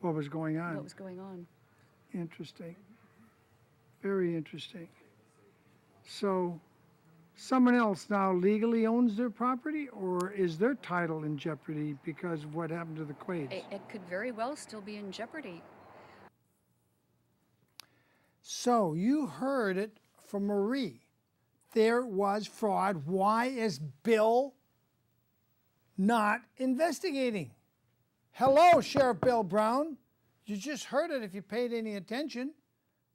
what was going on. what was going on. Interesting. Very interesting. So someone else now legally owns their property, or is their title in jeopardy because of what happened to the Quades? It could very well still be in jeopardy. So you heard it from Marie. There was fraud. Why is Bill not investigating? Hello, Sheriff Bill Brown. You just heard it if you paid any attention.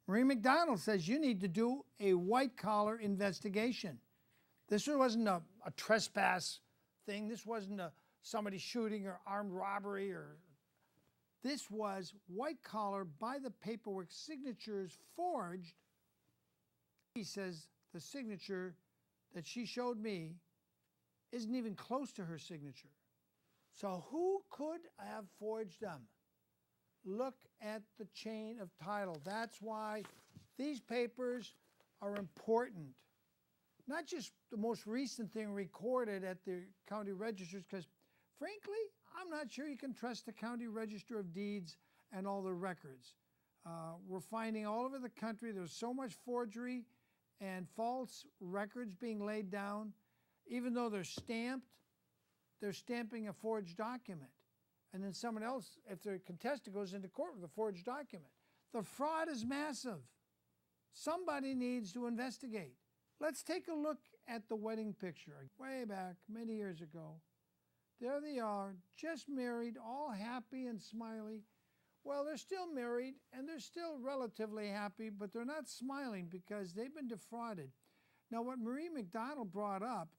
Marie McDonald says you need to do a white-collar investigation. This wasn't a trespass thing. This wasn't somebody shooting or armed robbery. This was white-collar, by the paperwork, signatures forged. He says the signature that she showed me isn't even close to her signature. So who could have forged them? Look at the chain of title. That's why these papers are important. Not just the most recent thing recorded at the county registers, because frankly, I'm not sure you can trust the county register of deeds and all the records. We're finding all over the country there's so much forgery and false records being laid down. Even though they're stamped, they're stamping a forged document. And then someone else, if they're contested, goes into court with a forged document. The fraud is massive. Somebody needs to investigate. Let's take a look at the wedding picture. Way back, many years ago. There they are, just married, all happy and smiley. Well, they're still married, and they're still relatively happy, but they're not smiling because they've been defrauded. Now, what Marie McDonald brought up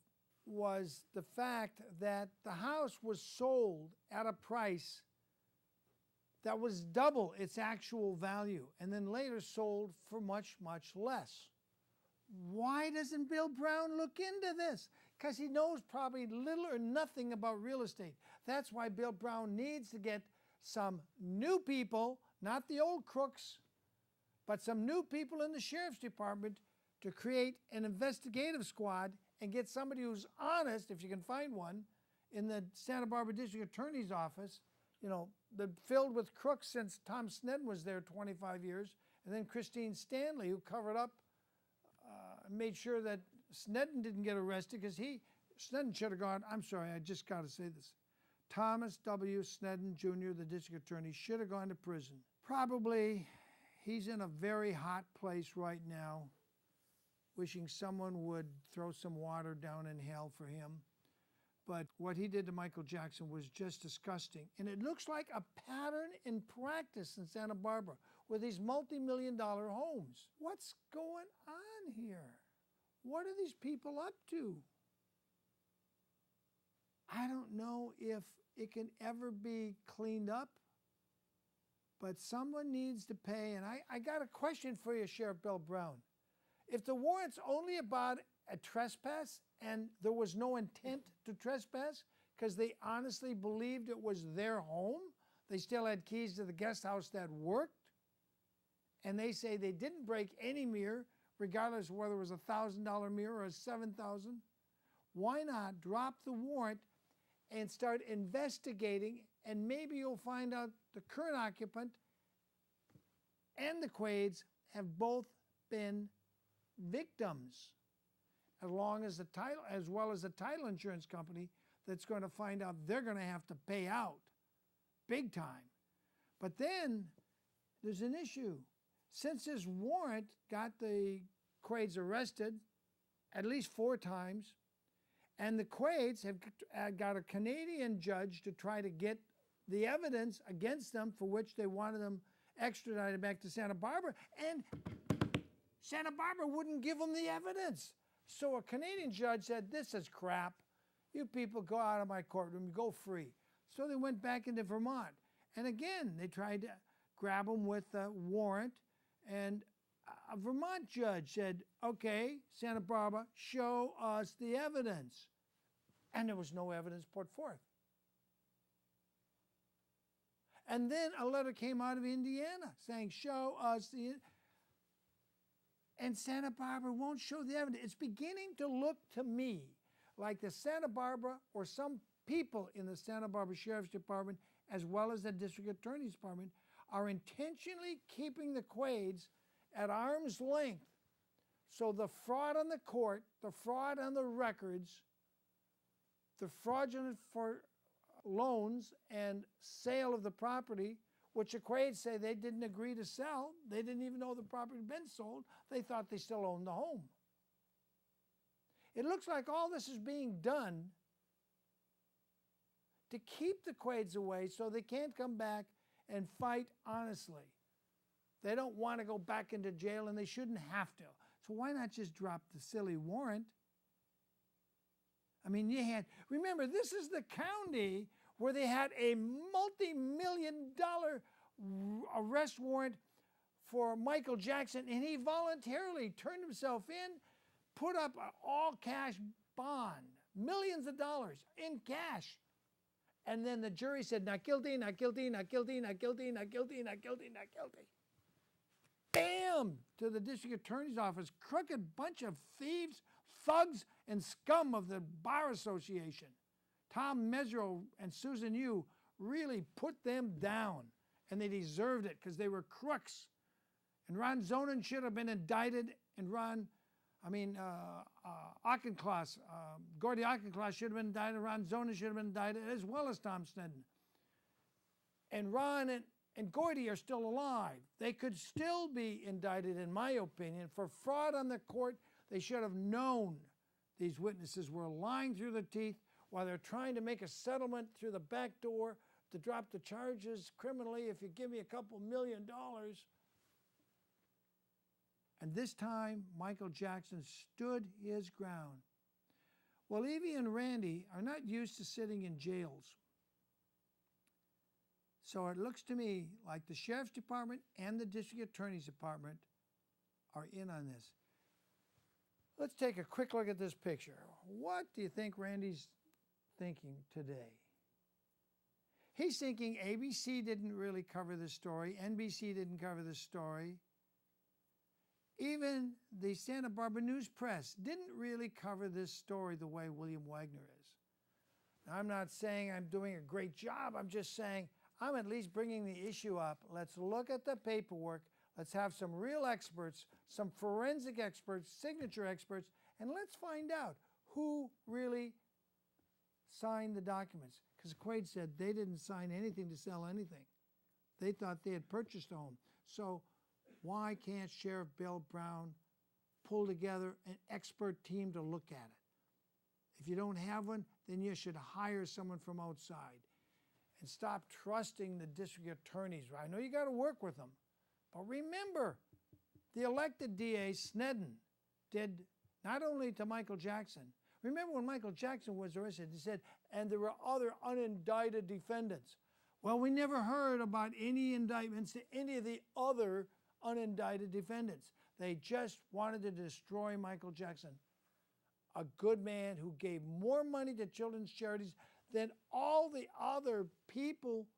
was the fact that the house was sold at a price that was double its actual value, and then later sold for much, much less. Why doesn't Bill Brown look into this? Because he knows probably little or nothing about real estate. That's why Bill Brown needs to get some new people, not the old crooks, but some new people in the sheriff's department to create an investigative squad and get somebody who's honest, if you can find one, in the Santa Barbara District Attorney's Office, you know, filled with crooks since Tom Sneddon was there 25 years, and then Christine Stanley, who covered up, made sure that Sneddon didn't get arrested, because Sneddon should have gone, I'm sorry, I just got to say this. Thomas W. Sneddon Jr., the district attorney, should have gone to prison. Probably he's in a very hot place right now, wishing someone would throw some water down in hell for him. But what he did to Michael Jackson was just disgusting. And it looks like a pattern in practice in Santa Barbara with these multi-million-dollar homes. What's going on here? What are these people up to? I don't know if it can ever be cleaned up, but someone needs to pay. And I got a question for you, Sheriff Bill Brown. If the warrant's only about a trespass and there was no intent to trespass because they honestly believed it was their home, they still had keys to the guest house that worked, and they say they didn't break any mirror, regardless of whether it was a $1,000 mirror or a $7,000, why not drop the warrant and start investigating, and maybe you'll find out the current occupant and the Quades have both been victims, as well as the title insurance company that's going to find out they're going to have to pay out big time. But then there's an issue. Since this warrant got the Quades arrested at least 4 times, and the Quades have got a Canadian judge to try to get the evidence against them for which they wanted them extradited back to Santa Barbara, and Santa Barbara wouldn't give them the evidence. So a Canadian judge said, this is crap. You people go out of my courtroom, go free. So they went back into Vermont. And again, they tried to grab them with a warrant. And a Vermont judge said, okay, Santa Barbara, show us the evidence. And there was no evidence put forth. And then a letter came out of Indiana saying, show us the, and Santa Barbara won't show the evidence. It's beginning to look to me like the Santa Barbara or some people in the Santa Barbara Sheriff's Department as well as the district attorney's department, are intentionally keeping the Quades at arm's length. So the fraud on the court, the fraud on the records, the fraudulent for loans and sale of the property, which the Quades say they didn't agree to sell. They didn't even know the property had been sold. They thought they still owned the home. It looks like all this is being done to keep the Quades away so they can't come back and fight honestly. They don't want to go back into jail, and they shouldn't have to. So why not just drop the silly warrant? I mean, remember, this is the county where they had a multi-million-dollar arrest warrant for Michael Jackson, and he voluntarily turned himself in, put up an all-cash bond, millions of dollars in cash. And then the jury said, not guilty, not guilty, not guilty, not guilty, not guilty, not guilty, not guilty. Bam! To the district attorney's office, crooked bunch of thieves, thugs, and scum of the Bar Association. Tom Mesereau and Susan Yu really put them down, and they deserved it because they were crooks. And Ron Zonen should have been indicted, and Auchincloss, Gordy Auchincloss should have been indicted, Ron Zonen should have been indicted, as well as Tom Sneddon. And Ron and Gordy are still alive. They could still be indicted, in my opinion, for fraud on the court. They should have known these witnesses were lying through their teeth while they're trying to make a settlement through the back door to drop the charges criminally if you give me a couple $1 million. And this time, Michael Jackson stood his ground. Well, Evie and Randy are not used to sitting in jails. So it looks to me like the Sheriff's Department and the District Attorney's Department are in on this. Let's take a quick look at this picture. What do you think Randy's thinking today? He's thinking ABC didn't really cover this story, NBC didn't cover this story. Even the Santa Barbara News Press didn't really cover this story the way William Wagner is. Now, I'm not saying I'm doing a great job. I'm just saying I'm at least bringing the issue up. Let's look at the paperwork. Let's have some real experts, some forensic experts, signature experts, and let's find out who really signed the documents. Because Quaid said they didn't sign anything to sell anything. They thought they had purchased a home. So why can't Sheriff Bill Brown pull together an expert team to look at it? If you don't have one, then you should hire someone from outside and stop trusting the district attorneys. I know you got to work with them, but remember, the elected DA, Sneddon, did not only to Michael Jackson. Remember when Michael Jackson was arrested, he said, and there were other unindicted defendants. Well, we never heard about any indictments to any of the other unindicted defendants. They just wanted to destroy Michael Jackson, a good man who gave more money to children's charities than all the other people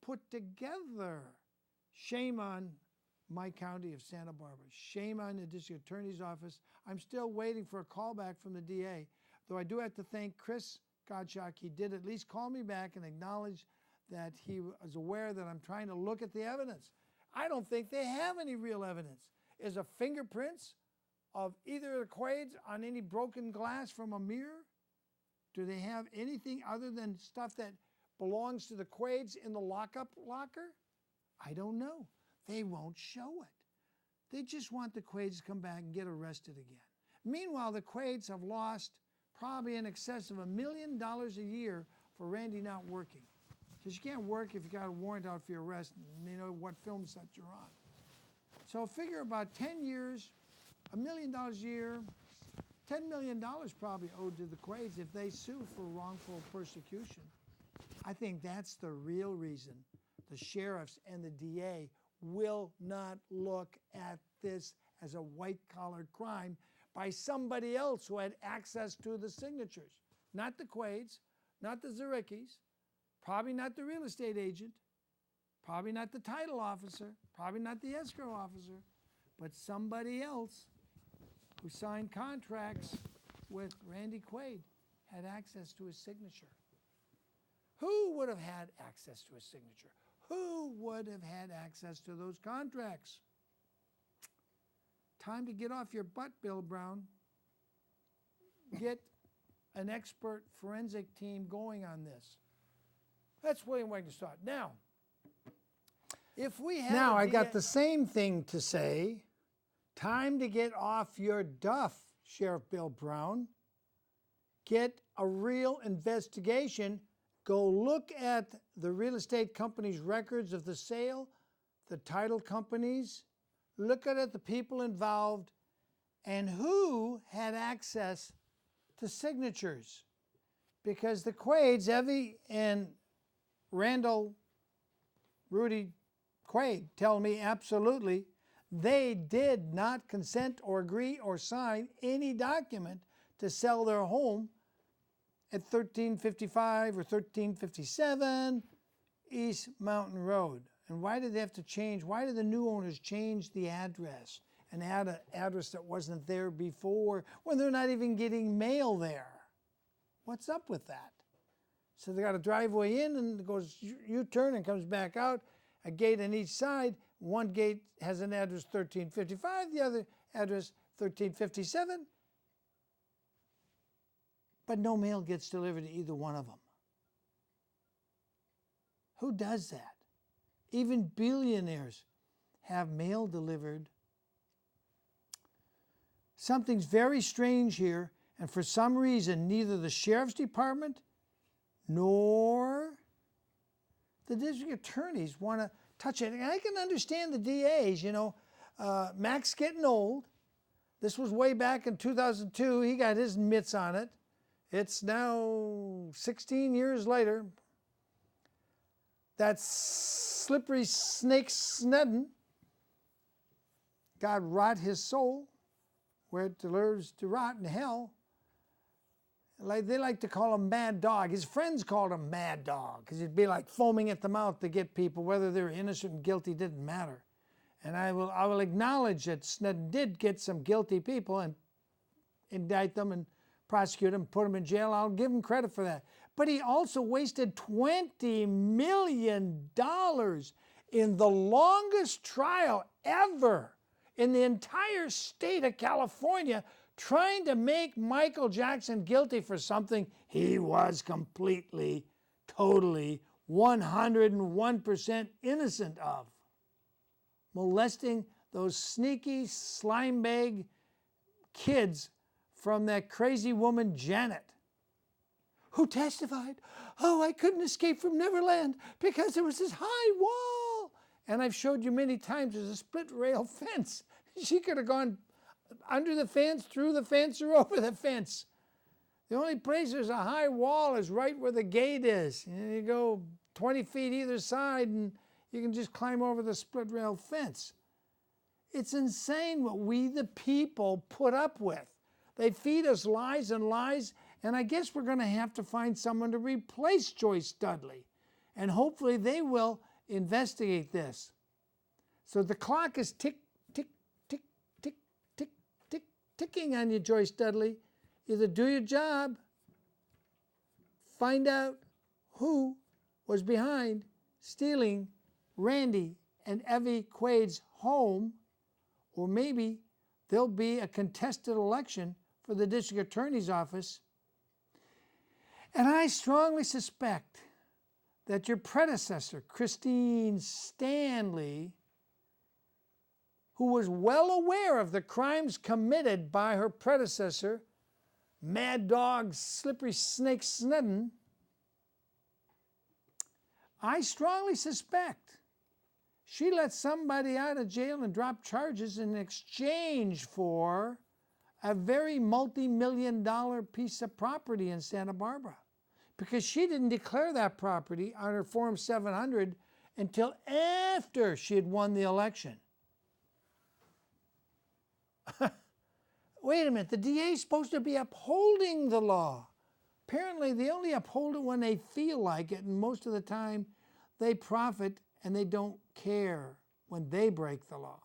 put together. Shame on my county of Santa Barbara. Shame on the district attorney's office. I'm still waiting for a call back from the DA, though I do have to thank Chris Gottschalk. He did at least call me back and acknowledge that he was aware that I'm trying to look at the evidence. I don't think they have any real evidence. Is there fingerprints of either of the Quades on any broken glass from a mirror? Do they have anything other than stuff that belongs to the Quades in the lockup locker? I don't know. They won't show it. They just want the Quades to come back and get arrested again. Meanwhile, the Quades have lost probably in excess of $1 million a year for Randy not working. Because you can't work if you got a warrant out for your arrest and you know what film set you're on. So figure about 10 years, $1 million a year, $10 million probably owed to the Quades if they sue for wrongful persecution. I think that's the real reason the sheriffs and the DA will not look at this as a white-collar crime by somebody else who had access to the signatures. Not the Quades, not the Zarickis, probably not the real estate agent, probably not the title officer, probably not the escrow officer, but somebody else who signed contracts with Randy Quaid had access to his signature. Who would have had access to a signature? Who would have had access to those contracts? Time to get off your butt, Bill Brown. Get an expert forensic team going on this. That's William Wagner-Stott. Now, if we have now I got the same thing to say. Time to get off your duff, Sheriff Bill Brown. Get a real investigation. Go look at the real estate company's records of the sale, the title companies. Look at it, the people involved, and who had access to signatures. Because the Quades, Evie and Randall, Rudy Quaid, tell me absolutely they did not consent or agree or sign any document to sell their home at 1355 or 1357 East Mountain Road. And why did they have to change? Why did the new owners change the address and add an address that wasn't there before when they're not even getting mail there? What's up with that? So they got a driveway in and it goes U-turn and comes back out, a gate on each side. One gate has an address 1355, the other address 1357. But no mail gets delivered to either one of them. Who does that? Even billionaires have mail delivered. Something's very strange here, and for some reason, neither the Sheriff's Department nor the district attorneys want to touch it. And I can understand the DAs, Mac's getting old. This was way back in 2002. He got his mitts on it. It's now 16 years later. That slippery snake Snedden, God rot his soul, where it deserves to rot in hell. They like to call him Mad Dog. His friends called him Mad Dog because he'd be like foaming at the mouth to get people, whether they were innocent and guilty didn't matter. And I will acknowledge that Snedden did get some guilty people and indict them and prosecute them, put them in jail. I'll give him credit for that. But he also wasted $20 million in the longest trial ever in the entire state of California, trying to make Michael Jackson guilty for something he was completely, totally, 101% innocent of. Molesting those sneaky slimebag kids from that crazy woman Janet, who testified, I couldn't escape from Neverland because there was this high wall. And I've showed you many times there's a split rail fence. She could have gone under the fence, through the fence, or over the fence. The only place there's a high wall is right where the gate is. You go 20 feet either side and you can just climb over the split rail fence. It's insane what we, the people, put up with. They feed us lies and lies, and I guess we're going to have to find someone to replace Joyce Dudley. And hopefully they will investigate this. So the clock is tick, tick, tick, tick, tick, tick, ticking on you, Joyce Dudley. Either do your job, find out who was behind stealing Randy and Evie Quaid's home, or maybe there'll be a contested election for the district attorney's office. And I strongly suspect that your predecessor, Christine Stanley, who was well aware of the crimes committed by her predecessor, Mad Dog Slippery Snake Snedden, I strongly suspect she let somebody out of jail and drop charges in exchange for a very multi-million-dollar piece of property in Santa Barbara, because she didn't declare that property on her Form 700 until after she had won the election. Wait a minute, the DA is supposed to be upholding the law. Apparently, they only uphold it when they feel like it, and most of the time, they profit and they don't care when they break the law.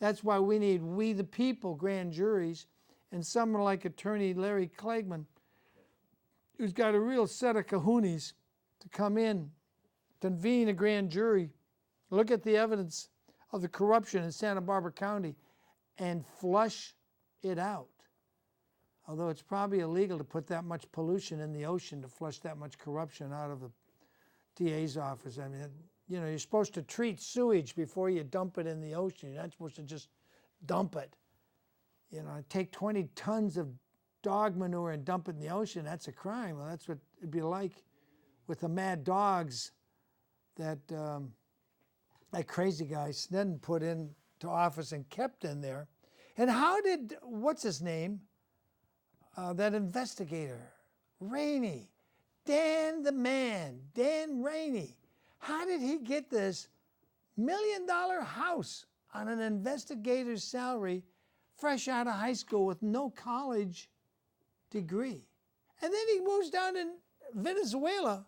That's why we need we the people grand juries and someone like Attorney Larry Klegman, who's got a real set of kahunas to come in, convene a grand jury, look at the evidence of the corruption in Santa Barbara County, and flush it out. Although it's probably illegal to put that much pollution in the ocean to flush that much corruption out of the DA's office. I mean, you know, you're supposed to treat sewage before you dump it in the ocean. You're not supposed to just dump it. You know, take 20 tons of dog manure and dump it in the ocean, that's a crime. Well, that's what it'd be like with the mad dogs that that crazy guy Snedden put into office and kept in there. And how did, what's his name? That investigator, Rainey, Dan the man, Dan Rainey. How did he get this $1 million house on an investigator's salary fresh out of high school with no college degree? And then he moves down in Venezuela,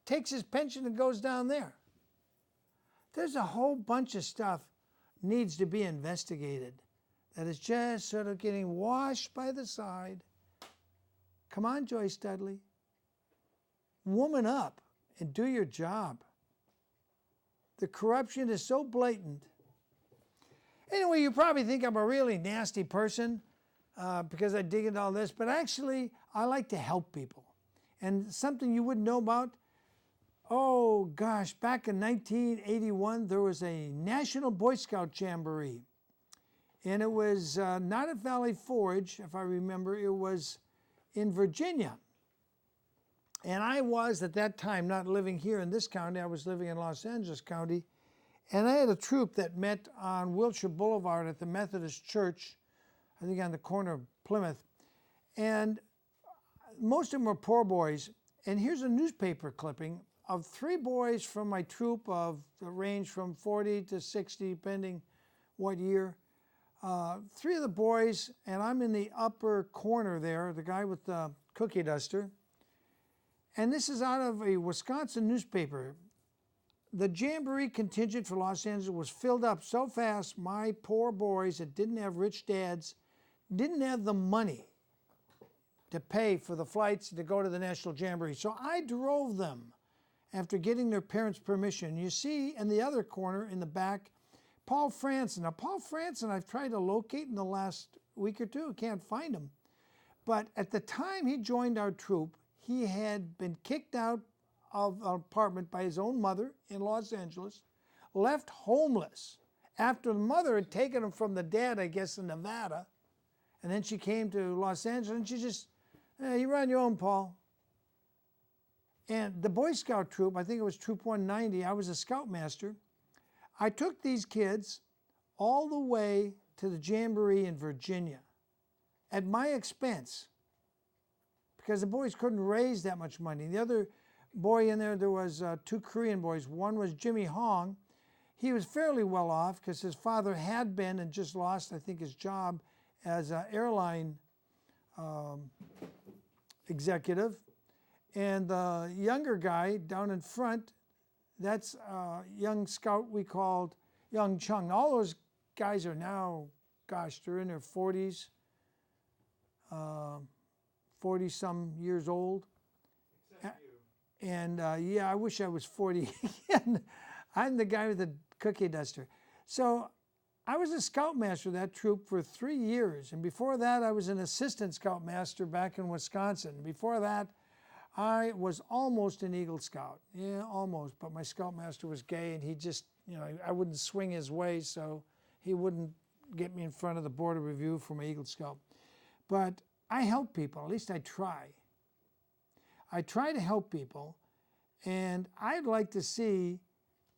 takes his pension and goes down there. There's a whole bunch of stuff needs to be investigated that is just sort of getting washed by the side. Come on, Joyce Dudley. Woman up and do your job. The corruption is so blatant. Anyway, you probably think I'm a really nasty person because I dig into all this, but actually, I like to help people. And something you wouldn't know about, oh gosh, back in 1981, there was a National Boy Scout Jamboree. And it was not at Valley Forge, if I remember, it was in Virginia. And I was, at that time, not living here in this county, I was living in Los Angeles County. And I had a troop that met on Wilshire Boulevard at the Methodist Church, I think on the corner of Plymouth. And most of them were poor boys. And here's a newspaper clipping of 3 boys from my troop of range from 40 to 60, depending what year. 3 of the boys, and I'm in the upper corner there, the guy with the cookie duster. And this is out of a Wisconsin newspaper. The Jamboree contingent for Los Angeles was filled up so fast, my poor boys that didn't have rich dads didn't have the money to pay for the flights to go to the National Jamboree. So I drove them after getting their parents' permission. You see in the other corner in the back, Paul Franson. Now, Paul Franson, I've tried to locate in the last week or two. Can't find him. But at the time he joined our troop, he had been kicked out of an apartment by his own mother in Los Angeles, left homeless after the mother had taken him from the dad, I guess, in Nevada. And then she came to Los Angeles and she just, you run your own, Paul. And the Boy Scout troop, I think it was Troop 190, I was a scoutmaster. I took these kids all the way to the Jamboree in Virginia at my expense because the boys couldn't raise that much money. The other boy in there was 2 Korean boys. One was Jimmy Hong. He was fairly well off because his father had been and just lost, I think, his job as an airline executive. And the younger guy down in front, that's a young scout we called Young Chung. All those guys are now, gosh, they're in their 40s, 40-some years old. Except you. And yeah, I wish I was 40. I'm the guy with the cookie duster. So I was a scoutmaster of that troop for 3 years. And before that, I was an assistant scoutmaster back in Wisconsin. Before that, I was almost an Eagle Scout. Yeah, almost. But my scoutmaster was gay, and he just, you know, I wouldn't swing his way, so he wouldn't get me in front of the Board of Review for my Eagle Scout. But I help people. At least I try. I try to help people, and I'd like to see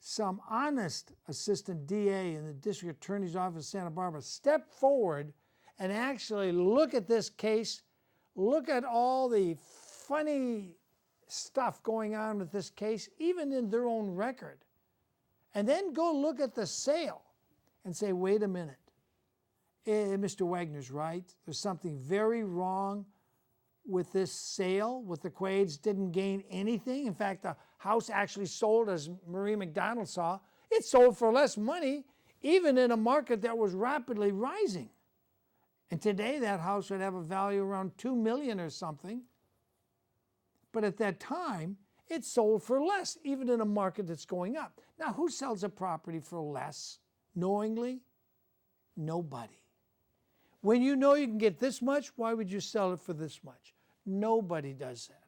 some honest assistant DA in the District Attorney's Office of Santa Barbara step forward and actually look at this case, look at all the funny stuff going on with this case, even in their own record, and then go look at the sale and say, wait a minute, Mr. Wagner's right. There's something very wrong with this sale, with the Quades. Didn't gain anything. In fact, the house actually sold, as Marie McDonald saw, it sold for less money, even in a market that was rapidly rising. And today that house would have a value around $2 million or something. But at that time, it's sold for less, even in a market that's going up. Now, who sells a property for less knowingly? Nobody. When you know you can get this much, why would you sell it for this much? Nobody does that.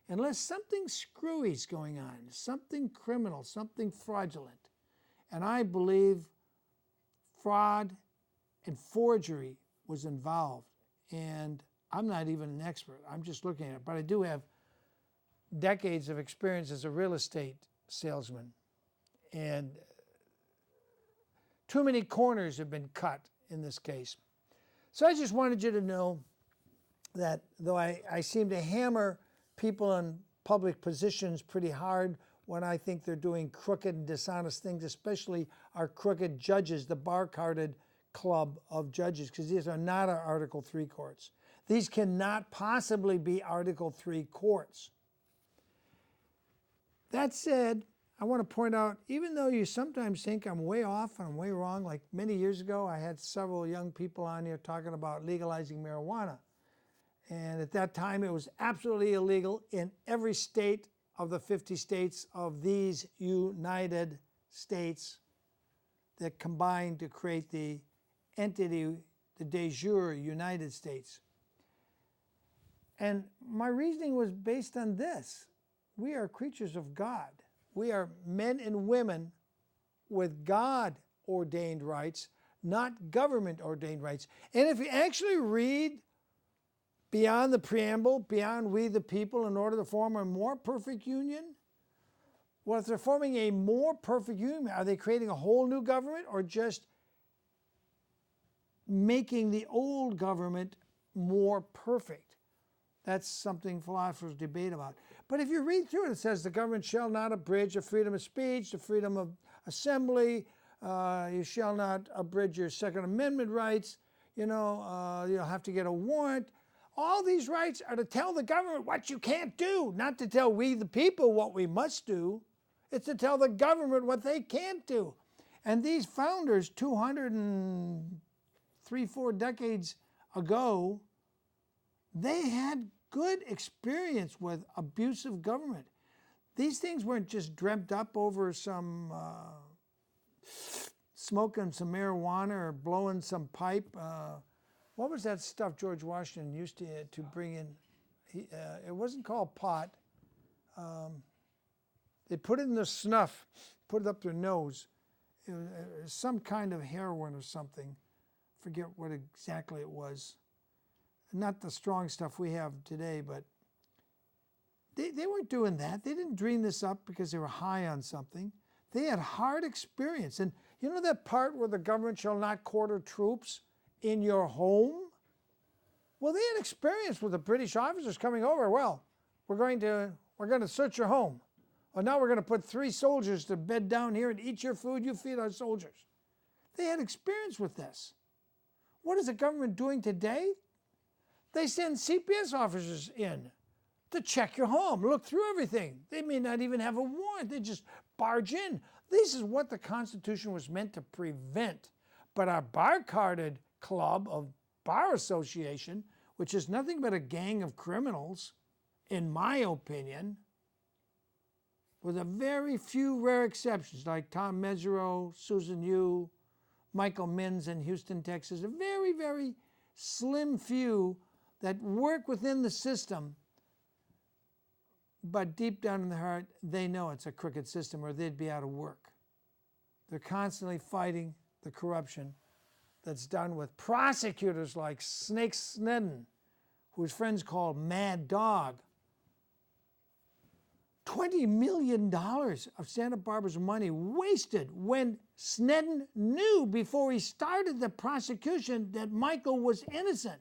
Unless something screwy is going on, something criminal, something fraudulent. And I believe fraud and forgery was involved. And I'm not even an expert. I'm just looking at it. But I do have decades of experience as a real estate salesman. And too many corners have been cut in this case. So I just wanted you to know that though I seem to hammer people in public positions pretty hard when I think they're doing crooked and dishonest things, especially our crooked judges, the bar-carded club of judges, because these are not our Article 3 courts. These cannot possibly be Article 3 courts. That said, I want to point out, even though you sometimes think I'm way off and I'm way wrong, like many years ago, I had several young people on here talking about legalizing marijuana. And at that time, it was absolutely illegal in every state of the 50 states of these United States that combined to create the entity, the de jure United States. And my reasoning was based on this. We are creatures of God. We are men and women with God-ordained rights, not government-ordained rights. And if you actually read beyond the preamble, beyond we the people, in order to form a more perfect union, well, if they're forming a more perfect union, are they creating a whole new government or just making the old government more perfect? That's something philosophers debate about. But if you read through it, it says the government shall not abridge the freedom of speech, the freedom of assembly. You shall not abridge your Second Amendment rights. You'll have to get a warrant. All these rights are to tell the government what you can't do, not to tell we the people what we must do. It's to tell the government what they can't do. And these founders 203-4 decades ago, they had good experience with abusive government. These things weren't just dreamt up over some smoking some marijuana or blowing some pipe. What was that stuff George Washington used to bring in? It wasn't called pot. They put it in the snuff, put it up their nose. It was some kind of heroin or something. Forget what exactly it was. Not the strong stuff we have today, but they weren't doing that. They didn't dream this up because they were high on something. They had hard experience. And you know that part where the government shall not quarter troops in your home? Well, they had experience with the British officers coming over. Well, we're going to search your home. Well, now we're going to put 3 soldiers to bed down here and eat your food. You feed our soldiers. They had experience with this. What is the government doing today? They send CPS officers in to check your home, look through everything. They may not even have a warrant. They just barge in. This is what the Constitution was meant to prevent. But our bar-carded club of Bar Association, which is nothing but a gang of criminals, in my opinion, with a very few rare exceptions like Tom Mesereau, Susan Yu, Michael Minns in Houston, Texas, a very, very slim few that work within the system, but deep down in their heart, they know it's a crooked system or they'd be out of work. They're constantly fighting the corruption that's done with prosecutors like Snake Sneddon, who his friends called Mad Dog. $20 million of Santa Barbara's money wasted when Sneddon knew before he started the prosecution that Michael was innocent.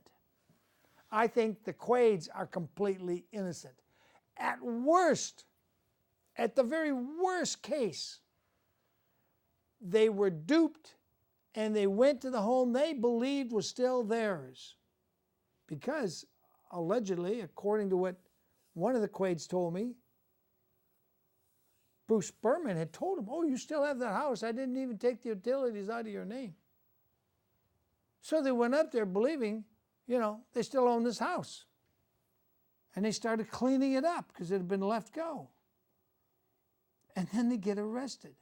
I think the Quades are completely innocent. At worst, at the very worst case, they were duped and they went to the home they believed was still theirs. Because, allegedly, according to what one of the Quades told me, Bruce Berman had told him, oh, you still have that house. I didn't even take the utilities out of your name. So they went up there believing, they still own this house. And they started cleaning it up because it had been left go. and then they get arrested.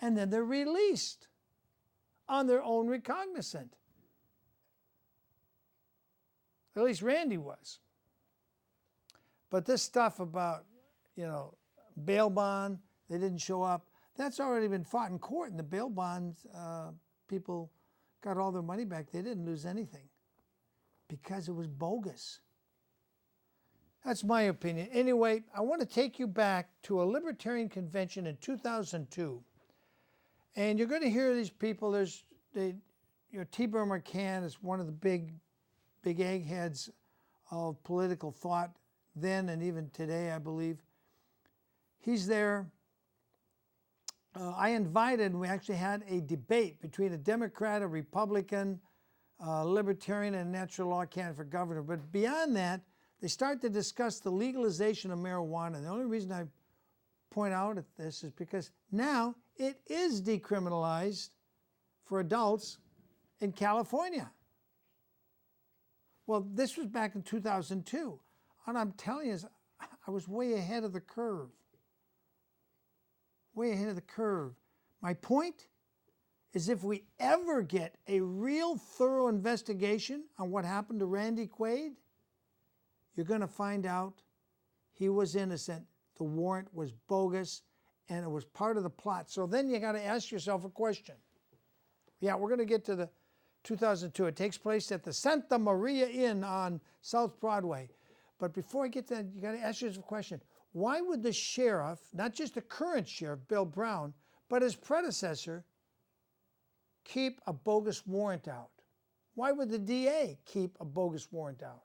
And then they're released on their own recognizance. At least Randy was. But this stuff about, bail bond, they didn't show up, that's already been fought in court, and the bail bonds, people got all their money back. They didn't lose anything because it was bogus. That's my opinion. Anyway, I want to take you back to a libertarian convention in 2002. And you're going to hear these people. Tibor Machan is one of the big eggheads of political thought then and even today, I believe. He's there. I invited, and we actually had a debate between a Democrat, a Republican, Libertarian, and a natural law candidate for governor. But beyond that, they start to discuss the legalization of marijuana. And the only reason I point out at this is because now it is decriminalized for adults in California. Well, this was back in 2002. And I'm telling you, I was way ahead of the curve. Way ahead of the curve. My point is, if we ever get a real thorough investigation on what happened to Randy Quaid, you're going to find out he was innocent, the warrant was bogus, and it was part of the plot. So then you got to ask yourself a question. Yeah, we're going to get to the 2002. It takes place at the Santa Maria Inn on South Broadway. But before I get to that, you got to ask yourself a question. Why would the sheriff, not just the current sheriff, Bill Brown, but his predecessor, keep a bogus warrant out? Why would the DA keep a bogus warrant out?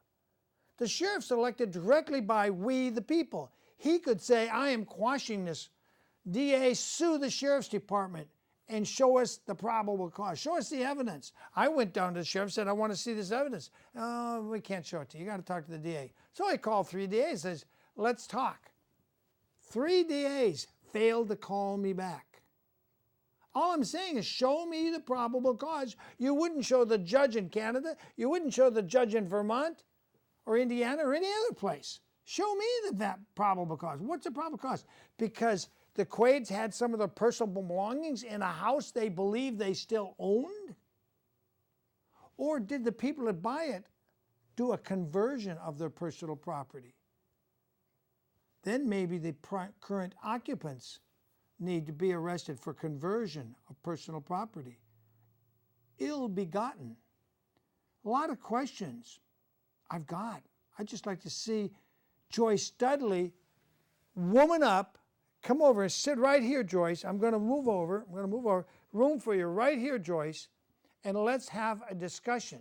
The sheriff's elected directly by we, the people. He could say, I am quashing this. DA, sue the sheriff's department and show us the probable cause. Show us the evidence. I went down to the sheriff and said, I want to see this evidence. Oh, we can't show it to you. You got to talk to the DA. So I called 3 DAs, says, let's talk. 3 DAs failed to call me back. All I'm saying is show me the probable cause. You wouldn't show the judge in Canada. You wouldn't show the judge in Vermont or Indiana or any other place. Show me that probable cause. What's the probable cause? Because the Quaids had some of their personal belongings in a house they believe they still owned? Or did the people that buy it do a conversion of their personal property? Then maybe the current occupants need to be arrested for conversion of personal property. Ill-begotten. A lot of questions I've got. I'd just like to see Joyce Dudley woman up, come over and sit right here, Joyce. I'm going to move over. Room for you right here, Joyce, and let's have a discussion.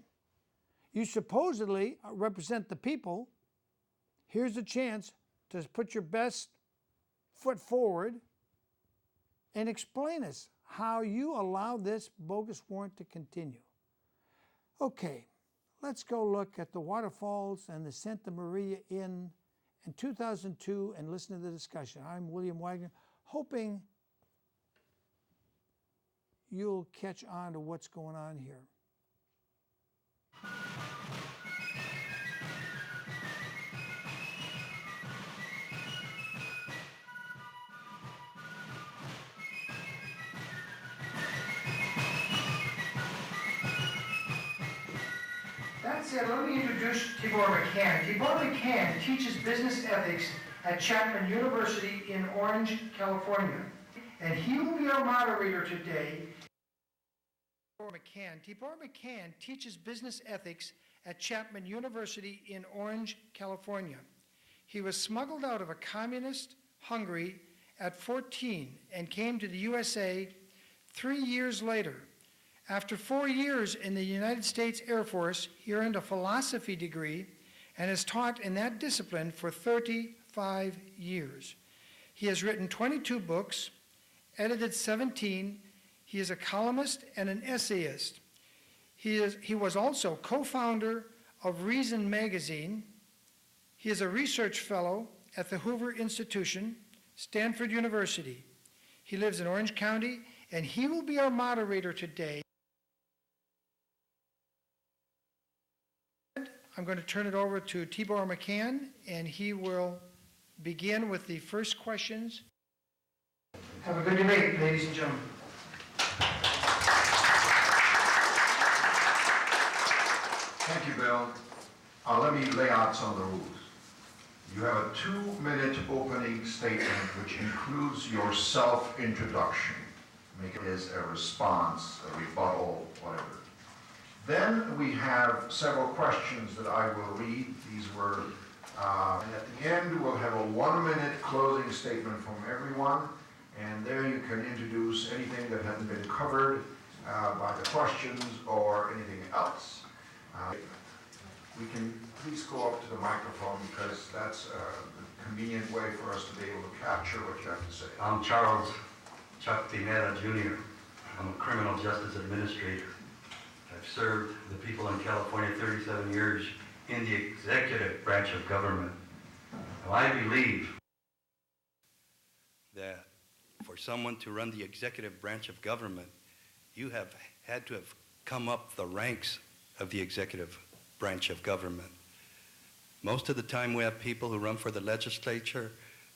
You supposedly represent the people. Here's a chance to put your best foot forward and explain us how you allow this bogus warrant to continue. Okay, let's go look at the waterfalls and the Santa Maria Inn in 2002 and listen to the discussion. I'm William Wagner, hoping you'll catch on to what's going on here. That said, let me introduce Tibor Machan. Tibor Machan teaches business ethics at Chapman University in Orange, California. And he will be our moderator today. Tibor Machan teaches business ethics at Chapman University in Orange, California. He was smuggled out of a communist Hungary at 14 and came to the USA 3 years later. After 4 years in the United States Air Force, he earned a philosophy degree and has taught in that discipline for 35 years. He has written 22 books, edited 17. He is a columnist and an essayist. He was also co-founder of Reason Magazine. He is a research fellow at the Hoover Institution, Stanford University. He lives in Orange County, and he will be our moderator today. I'm going to turn it over to Tibor Machan, and he will begin with the first questions. Have a good debate, ladies and gentlemen. Thank you, Bill. Let me lay out some of the rules. You have a 2-minute opening statement which includes your self-introduction. Make it as a response, a rebuttal, whatever. Then we have several questions that I will read. These were, and at the end we'll have a 1-minute closing statement from everyone, and there you can introduce anything that hasn't been covered by the questions or anything else. We can please go up to the microphone because that's a convenient way for us to be able to capture what you have to say. I'm Charles Chuck Pineda Jr. I'm a criminal justice administrator. I've served the people in California 37 years in the executive branch of government. Now, I believe that for someone to run the executive branch of government, you have had to have come up the ranks of the executive branch of government. Most of the time we have people who run for the legislature,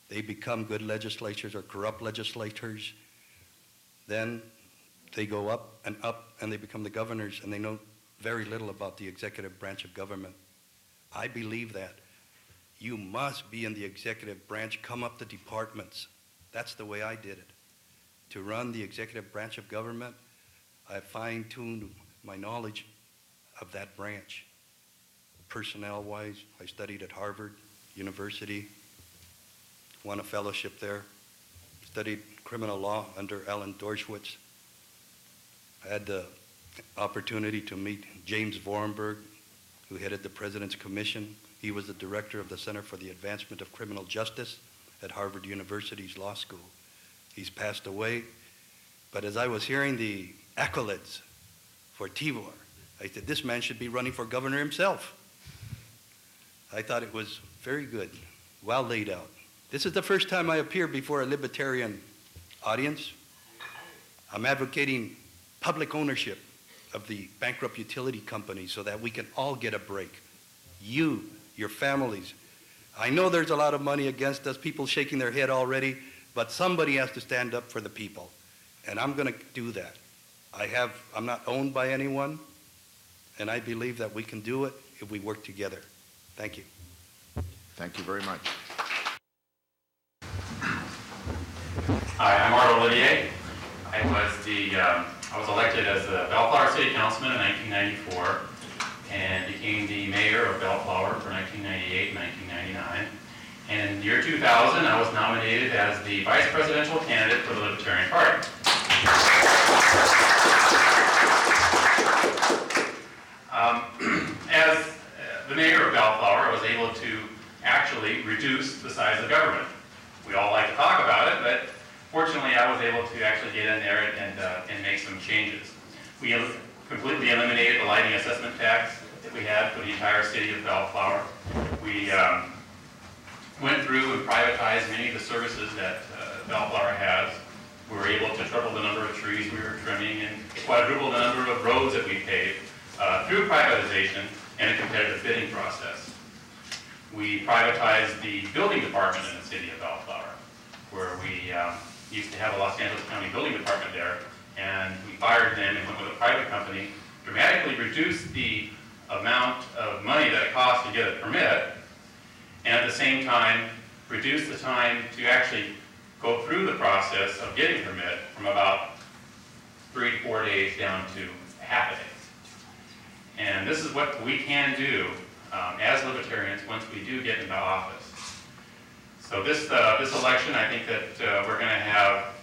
they become good legislators or corrupt legislators. Then they go up and they become the governors, and they know very little about the executive branch of government. I believe that you must be in the executive branch, come up the departments. That's the way I did it. To run the executive branch of government, I fine-tuned my knowledge of that branch. Personnel-wise, I studied at Harvard University, won a fellowship there, studied criminal law under Alan Dershowitz. I had the opportunity to meet James Vorenberg, who headed the President's Commission. He was the director of the Center for the Advancement of Criminal Justice at Harvard University's law school. He's passed away, but as I was hearing the accolades for Tibor, I said, this man should be running for governor himself. I thought it was very good, well laid out. This is the first time I appear before a libertarian audience. I'm advocating public ownership of the bankrupt utility companies so that we can all get a break. You, your families. I know there's a lot of money against us, people shaking their head already, but somebody has to stand up for the people. And I'm going to do that. I'm not owned by anyone, and I believe that we can do it if we work together. Thank you. Thank you very much. Hi, I'm Art Olivier. I was elected as the Bellflower City Councilman in 1994 and became the mayor of Bellflower for 1998 and 1999. And in the year 2000, I was nominated as the vice presidential candidate for the Libertarian Party. As the mayor of Bellflower, I was able to actually reduce the size of government. We all like to talk about it, but fortunately I was able to actually get in there and make some changes. We completely eliminated the lighting assessment tax that we had for the entire city of Bellflower. We went through and privatized many of the services that Bellflower has. We were able to triple the number of trees we were trimming and quadruple the number of roads that we paved through privatization and a competitive bidding process. We privatized the building department in the city of Bellflower, where we used to have a Los Angeles County building department there, and we fired them and went with a private company, dramatically reduced the amount of money that it cost to get a permit, and at the same time reduced the time to actually go through the process of getting a permit from about 3 to 4 days down to half a day. And this is what we can do as libertarians once we do get into office. So this election, I think that we're going to have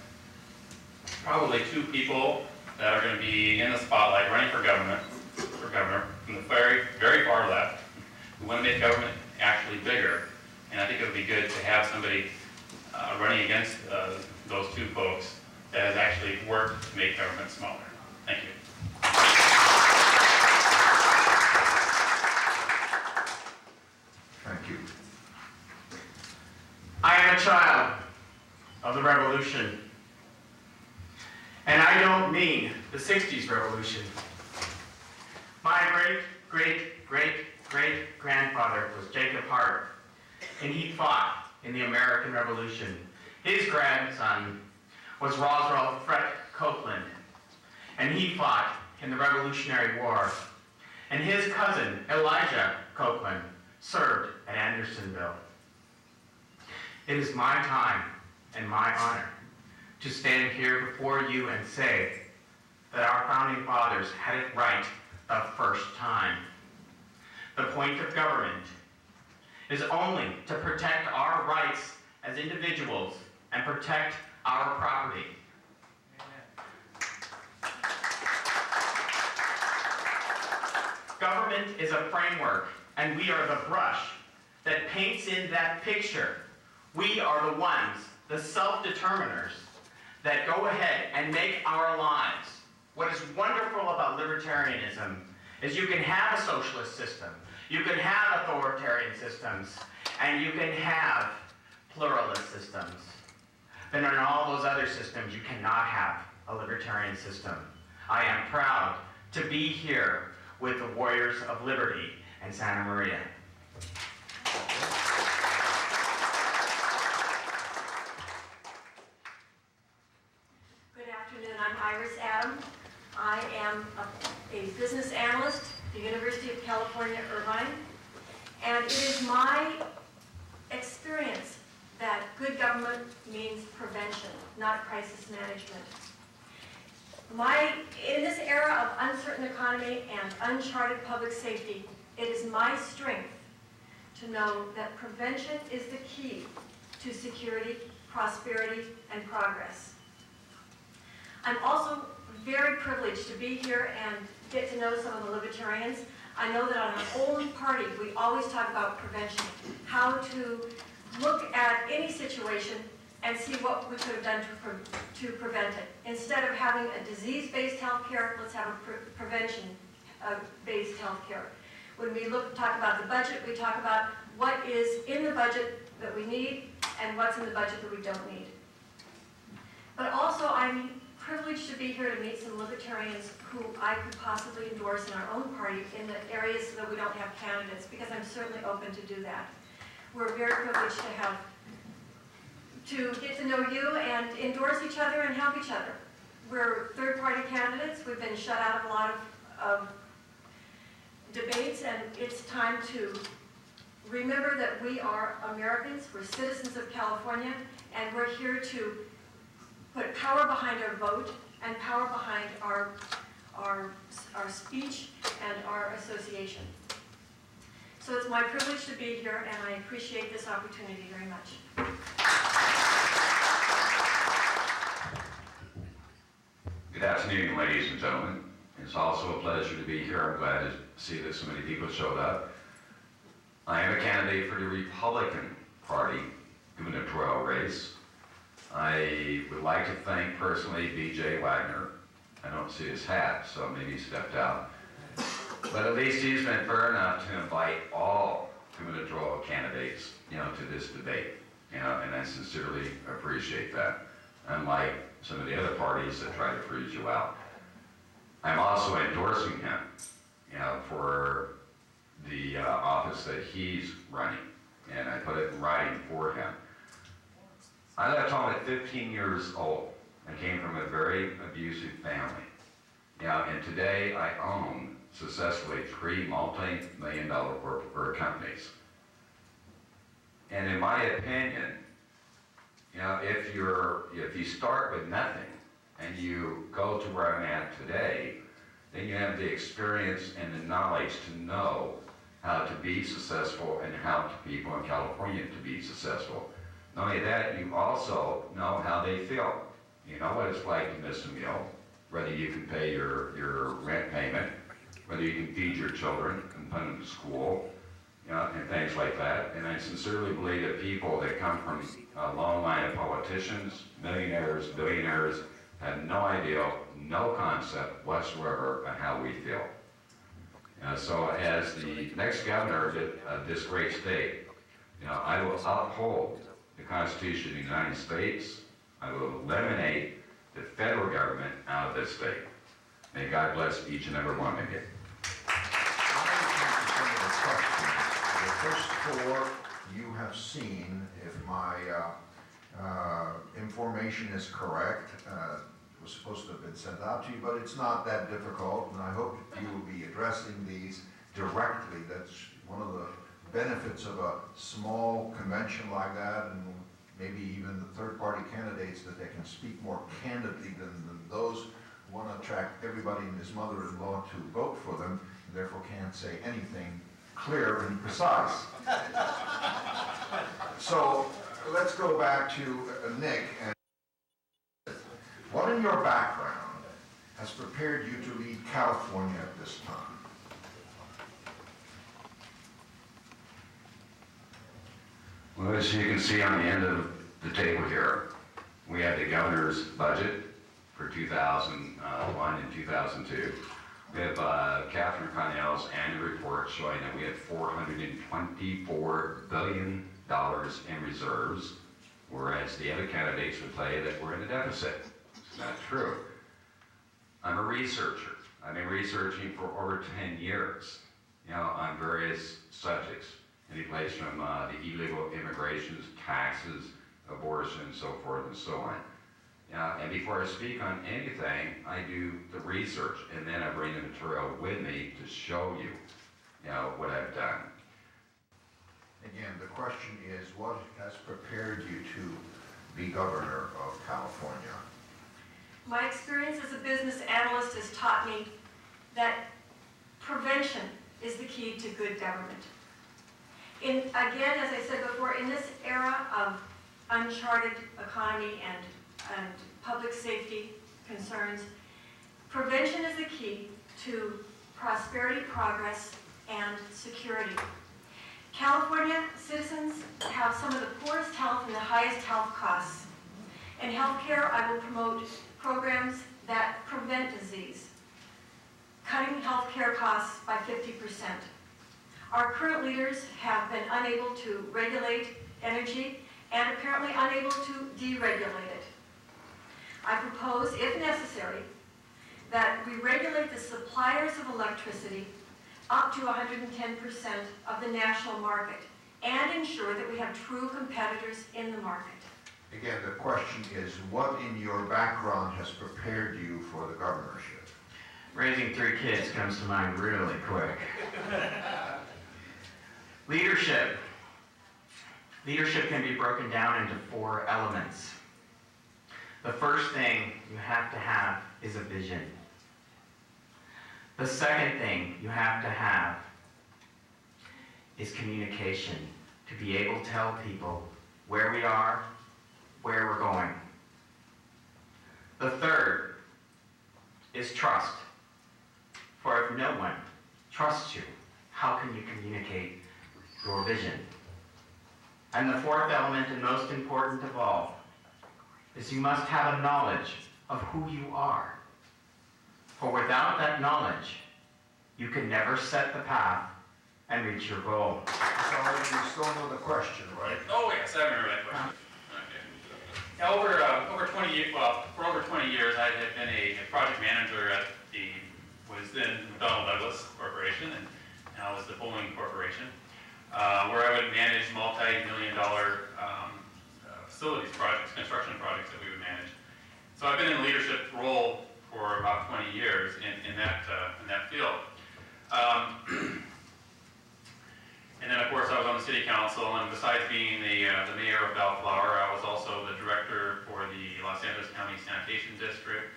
probably 2 people that are going to be in the spotlight running for governor from the very, very far left who want to make government actually bigger. And I think it would be good to have somebody running against those 2 folks that has actually worked to make government smaller. Thank you. Thank you. I am a child of the revolution. And I don't mean the 60s revolution. My great-great-great-great-grandfather was Jacob Hart, and he fought in the American Revolution. His grandson was Roswell Fred Copeland, and he fought in the Revolutionary War. And his cousin, Elijah Copeland, served at Andersonville. It is my time and my honor to stand here before you and say that our founding fathers had it right the first time. The point of government is only to protect our rights as individuals and protect our property. Government is a framework, and we are the brush that paints in that picture. We are the ones, the self-determiners, that go ahead and make our lives. What is wonderful about libertarianism is you can have a socialist system, you can have authoritarian systems, and you can have pluralist systems. Then in all those other systems, you cannot have a libertarian system. I am proud to be here with the Warriors of Liberty in Santa Maria. Good afternoon, I'm Iris Adam. I am a business analyst at the University of California, Irvine, and it is my experience that good government means prevention, not crisis management. In this era of uncertain economy and uncharted public safety, it is my strength to know that prevention is the key to security, prosperity, and progress. I'm also very privileged to be here and get to know some of the libertarians. I know that on our own party, we always talk about prevention, how to look at any situation and see what we could have done to prevent it. Instead of having a disease-based healthcare, let's have a prevention-based healthcare. When we talk about the budget, we talk about what is in the budget that we need and what's in the budget that we don't need. But also, I'm privileged to be here to meet some libertarians who I could possibly endorse in our own party in the areas that we don't have candidates, because I'm certainly open to do that. We're very privileged to get to know you and endorse each other and help each other. We're third-party candidates. We've been shut out of a lot of debates, and it's time to remember that we are Americans, we're citizens of California, and we're here to put power behind our vote and power behind our speech and our association. So it's my privilege to be here, and I appreciate this opportunity very much. Good afternoon, ladies and gentlemen. It's also a pleasure to be here. I'm glad to see that so many people showed up. I am a candidate for the Republican Party gubernatorial race. I would like to thank personally B.J. Wagner. I don't see his hat, so maybe he stepped out. But at least he's been fair enough to invite all gubernatorial candidates, to this debate, and I sincerely appreciate that, unlike some of the other parties that try to freeze you out. I'm also endorsing him, for the office that he's running, and I put it in writing for him. I left home at 15 years old. I came from a very abusive family. And today I own successfully 3 multi-million-dollar corporate companies. And in my opinion, if you start with nothing and you go to where I'm at today, then you have the experience and the knowledge to know how to be successful and help people in California to be successful. Not only that, you also know how they feel. You know what it's like to miss a meal, whether you can pay your rent payment, whether you can feed your children and put them to school, and things like that. And I sincerely believe that people that come from a long line of politicians, millionaires, billionaires, have no idea, no concept whatsoever on how we feel. So as the next governor of this great state, I will uphold the Constitution of the United States. I will eliminate the federal government out of this state. May God bless each and every one of you. The first 4 you have seen, if my Information is correct. It was supposed to have been sent out to you, but it's not that difficult, and I hope you will be addressing these directly. That's one of the benefits of a small convention like that, and maybe even the third-party candidates, that they can speak more candidly than those who want to attract everybody and his mother-in-law to vote for them, and therefore can't say anything clear and precise. So let's go back to Nick. And what in your background has prepared you to lead California at this time? Well, as you can see on the end of the table here, we have the governor's budget for 2001 and 2002. We have Catherine Connell's annual report showing that we had $424 billion in reserves, whereas the other candidates would tell you that we're in a deficit. It's not true. I'm a researcher. I've been researching for over 10 years, on various subjects, any place from the illegal immigrations, taxes, abortion, and so forth and so on. And before I speak on anything, I do the research, and then I bring the material with me to show you, what I've done. Again, the question is, what has prepared you to be governor of California? My experience as a business analyst has taught me that prevention is the key to good government. Again, as I said before, in this era of uncharted economy and public safety concerns, prevention is the key to prosperity, progress, and security. California citizens have some of the poorest health and the highest health costs. In healthcare, I will promote programs that prevent disease, cutting healthcare costs by 50%. Our current leaders have been unable to regulate energy and apparently unable to deregulate it. I propose, if necessary, that we regulate the suppliers of electricity up to 110% of the national market and ensure that we have true competitors in the market. Again, the question is, what in your background has prepared you for the governorship? Raising 3 kids comes to mind really quick. Leadership. Leadership can be broken down into 4 elements. The first thing you have to have is a vision. The second thing you have to have is communication, to be able to tell people where we are, where we're going. The third is trust. For if no one trusts you, how can you communicate your vision? And the fourth element, and most important of all, is you must have a knowledge of who you are. For without that knowledge, you can never set the path and reach your goal. Sorry, you still know the question, right? Oh, yes, I remember that question. Okay. Now, for over 20 years, I had been a project manager at was then McDonnell Douglas Corporation, and now is the Boeing Corporation, where I would manage multi-million-dollar facilities projects, construction projects that we would manage. So I've been in a leadership role for about 20 years in that field. And then, of course, I was on the city council, and besides being the mayor of Bellflower, I was also the director for the Los Angeles County Sanitation District.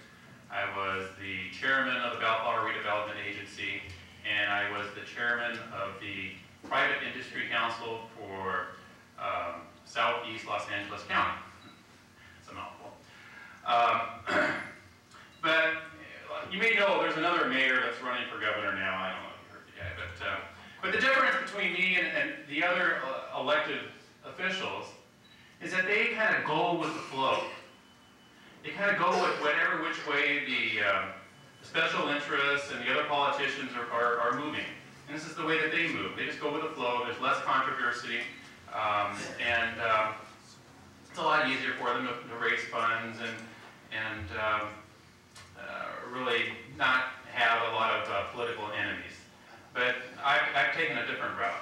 I was the chairman of the Bellflower Redevelopment Agency, and I was the chairman of the Private Industry Council for Southeast Los Angeles County. It's a mouthful. But you may know there's another mayor that's running for governor now. I don't know if you heard the guy, but the difference between me and the other elected officials is that they kind of go with the flow. They kind of go with which way the special interests and the other politicians are moving. And this is the way that they move. They just go with the flow. There's less controversy. And it's a lot easier for them to raise funds and really not have a lot of political enemies. But I've taken a different route.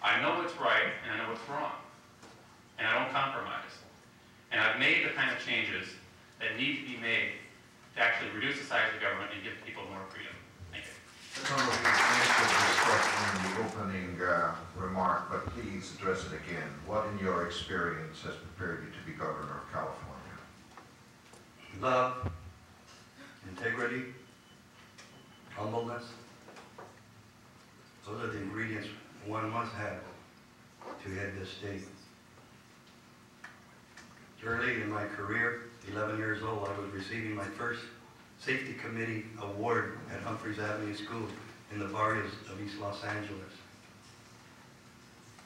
I know what's right and I know what's wrong. And I don't compromise. And I've made the kind of changes that need to be made to actually reduce the size of government and give people more freedom. Thank you. Some of you answered this question in the opening remark, but please address it again. What in your experience has prepared you to be governor of California? Love, integrity, humbleness. Those are the ingredients one must have to head this state. Early in my career, 11 years old, I was receiving my first Safety Committee award at Humphreys Avenue School in the barrios of East Los Angeles.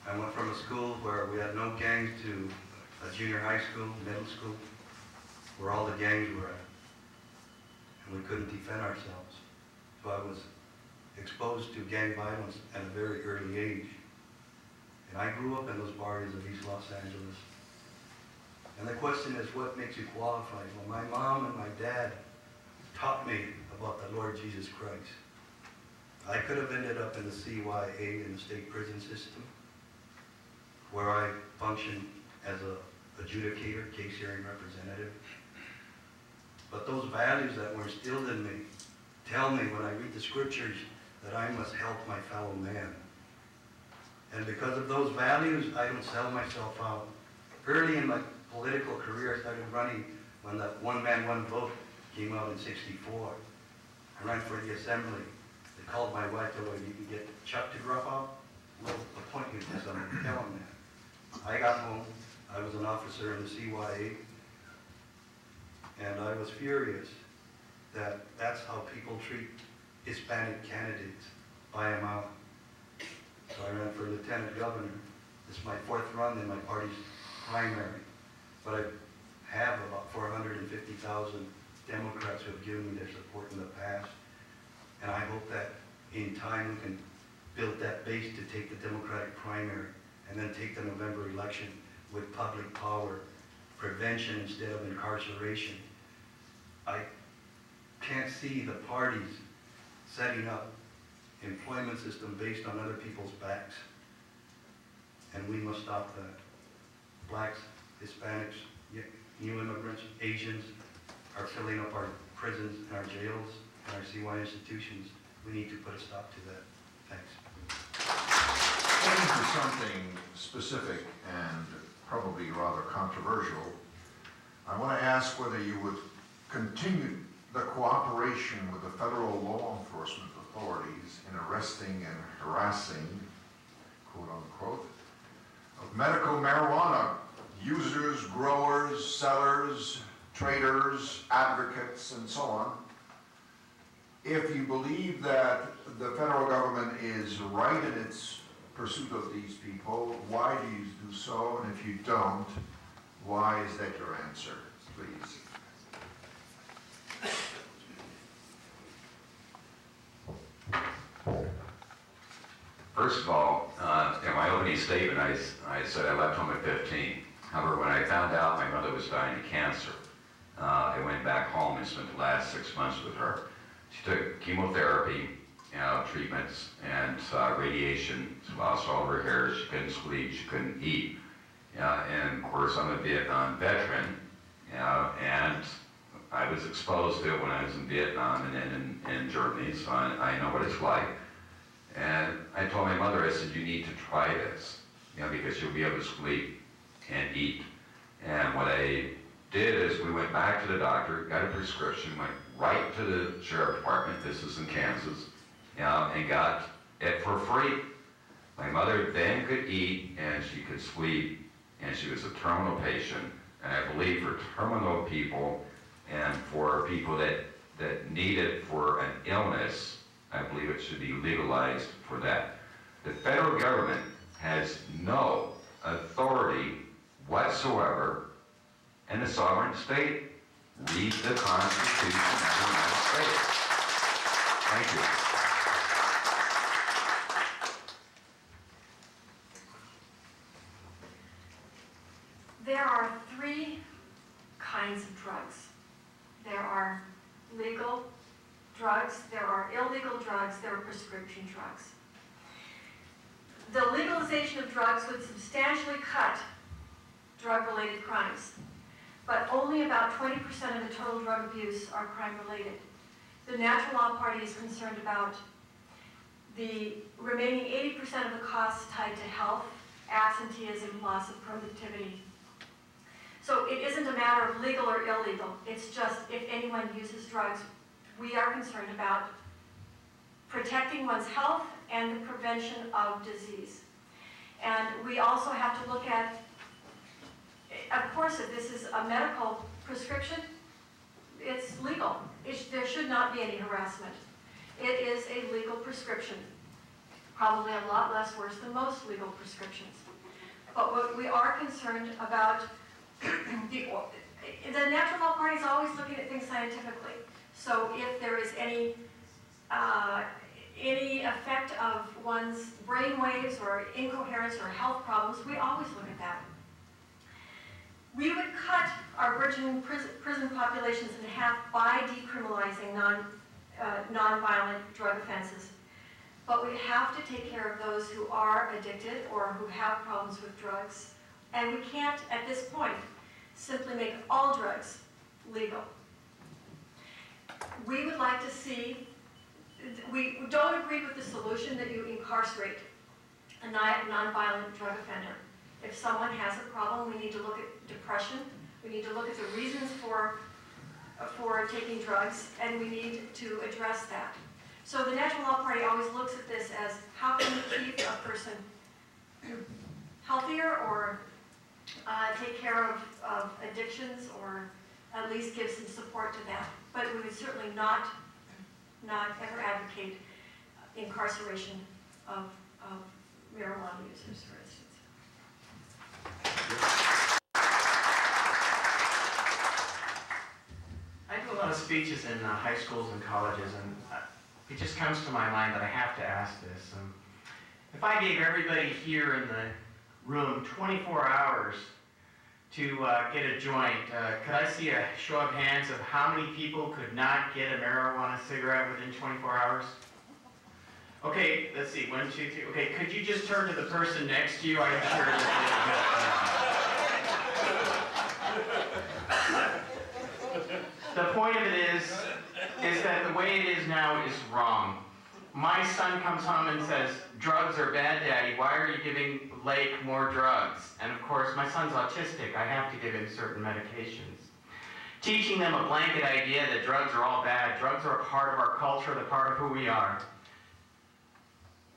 I went from a school where we had no gangs to a junior high school, middle school, where all the gangs were at. And we couldn't defend ourselves. So I was exposed to gang violence at a very early age. And I grew up in those barrios of East Los Angeles. And the question is, what makes you qualified? Well, my mom and my dad taught me about the Lord Jesus Christ. I could have ended up in the CYA, in the state prison system, where I functioned as a adjudicator, case hearing representative. But those values that were instilled in me tell me when I read the scriptures that I must help my fellow man. And because of those values, I don't sell myself out. Early in my political career, I started running when the one man, one vote came out in '64. I ran for the assembly. They called my wife, told her, you can get Chuck to drop off. We'll appoint you to someone. Tell him that. I got home. I was an officer in the CYA. And I was furious that that's how people treat Hispanic candidates. Buy them out. So I ran for lieutenant governor. This is my fourth run in my party's primary. But I have about 450,000 Democrats who have given me their support in the past. And I hope that in time we can build that base to take the Democratic primary and then take the November election with public power, prevention instead of incarceration. I can't see the parties setting up employment system based on other people's backs. And we must stop that. Blacks, Hispanics, new immigrants, Asians are filling up our prisons and our jails and our CY institutions. We need to put a stop to that. Thanks. Looking for something specific and probably rather controversial, I want to ask whether you would continue the cooperation with the federal law enforcement authorities in arresting and harassing, quote unquote, of medical marijuana users, growers, sellers, traders, advocates, and so on. If you believe that the federal government is right in its pursuit of these people, why do you do so? And if you don't, why is that your answer? Please. First of all, in my opening statement, I said I left home at 15. However, when I found out my mother was dying of cancer, I went back home and spent the last 6 months with her. She took chemotherapy, treatments, and radiation. She lost all of her hair. She couldn't sleep. She couldn't eat. And of course, I'm a Vietnam veteran, and I was exposed to it when I was in Vietnam and then in Germany, so I know what it's like. And I told my mother, I said, you need to try this, because you'll be able to sleep and eat. And what I did is we went back to the doctor, got a prescription, went right to the sheriff department, this is in Kansas, and got it for free. My mother then could eat and she could sleep, and she was a terminal patient. And I believe for terminal people and for people that need it for an illness, I believe it should be legalized for that. The federal government has no authority whatsoever in the sovereign state. Read the Constitution of the United States. Thank you. There are three kinds of drugs. There are legal drugs, there are illegal drugs, there are prescription drugs. The legalization of drugs would substantially cut drug-related crimes. but only about 20% of the total drug abuse are crime-related. The Natural Law Party is concerned about the remaining 80% of the costs tied to health, absenteeism, loss of productivity. So it isn't a matter of legal or illegal. It's just if anyone uses drugs, we are concerned about protecting one's health and the prevention of disease. And we also have to look at, of course, if this is a medical prescription, it's legal. There should not be any harassment. It is a legal prescription, probably a lot less worse than most legal prescriptions. But what we are concerned about, the Natural Law Party is always looking at things scientifically. So if there is any effect of one's brain waves or incoherence or health problems, we always look at that. We would cut our burgeoning prison populations in half by decriminalizing nonviolent drug offenses. But we have to take care of those who are addicted or who have problems with drugs. And we can't, at this point, simply make all drugs legal. We would like to see, we don't agree with the solution that you incarcerate a nonviolent drug offender. If someone has a problem, we need to look at depression. We need to look at the reasons for taking drugs, and we need to address that. So the Natural Law Party always looks at this as how can we keep a person healthier or take care of addictions or at least give some support to that. But we would certainly not ever advocate incarceration of marijuana users, for instance. I do a lot of speeches in high schools and colleges, and it just comes to my mind that I have to ask this. If I gave everybody here in the room 24 hours to get a joint, could I see a show of hands of how many people could not get a marijuana cigarette within 24 hours? Okay, let's see, 1, 2, 3. Okay, could you just turn to the person next to you? I'm sure the point of it is that the way it is now is wrong. My son comes home and says, drugs are bad, Daddy. Why are you giving Lake more drugs? And of course, my son's autistic. I have to give him certain medications. Teaching them a blanket idea that drugs are all bad. Drugs are a part of our culture, they're part of who we are.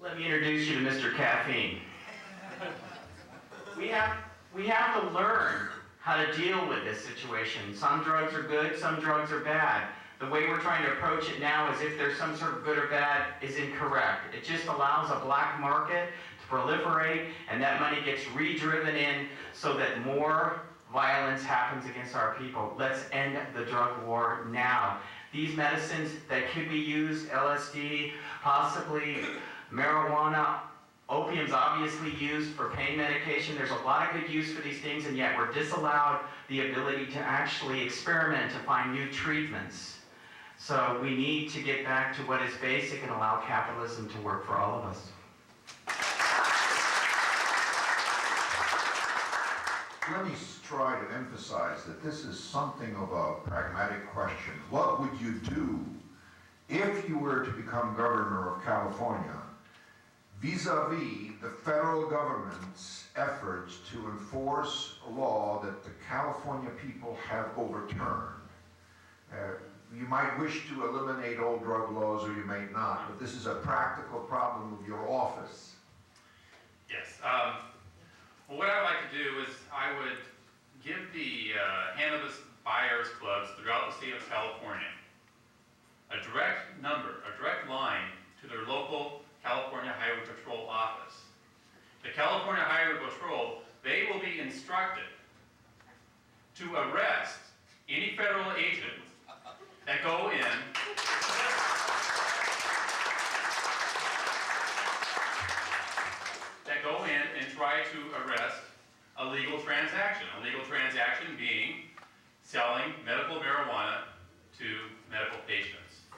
Let me introduce you to Mr. Caffeine. We have to learn how to deal with this situation. Some drugs are good, some drugs are bad. The way we're trying to approach it now is if there's some sort of good or bad is incorrect. It just allows a black market to proliferate, and that money gets re-driven in so that more violence happens against our people. Let's end the drug war now. These medicines that could be used, LSD, possibly marijuana, opium's obviously used for pain medication. There's a lot of good use for these things, and yet we're disallowed the ability to actually experiment to find new treatments. So we need to get back to what is basic and allow capitalism to work for all of us. Let me try to emphasize that this is something of a pragmatic question. What would you do if you were to become governor of California vis-a-vis the federal government's efforts to enforce a law that the California people have overturned? You might wish to eliminate old drug laws, or you may not, but this is a practical problem of your office. Yes. Well, what I'd like to do is I would give the cannabis buyers clubs throughout the state of California a direct number, a direct line to their local California Highway Patrol office. The California Highway Patrol, they will be instructed to arrest any federal agents that go in and try to arrest a legal transaction. A legal transaction being selling medical marijuana to medical patients.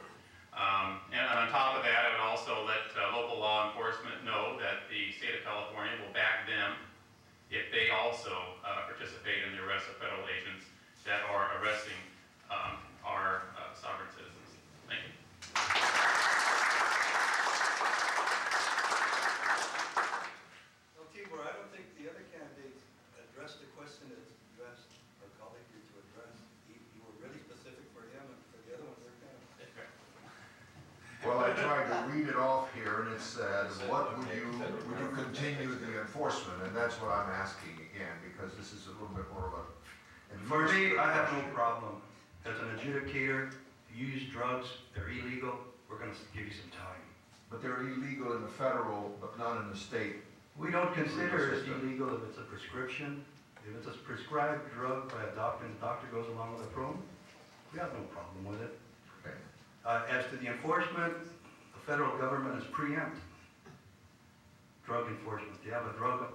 And on top of that, I would also let local law enforcement know that the state of California will back them if they also participate in the arrest of federal agents tried to read it off here, and it said, would you continue the enforcement? And that's what I'm asking again, because this is a little bit more of a... For me, I have no problem. As an adjudicator, if you use drugs, they're illegal, we're going to give you some time. But they're illegal in the federal, but not in the state. We don't consider it illegal if it's a prescription. If it's a prescribed drug by a doctor and the doctor goes along with the program, we have no problem with it. Okay. As to the enforcement, the federal government is preempt drug enforcement. They have a drug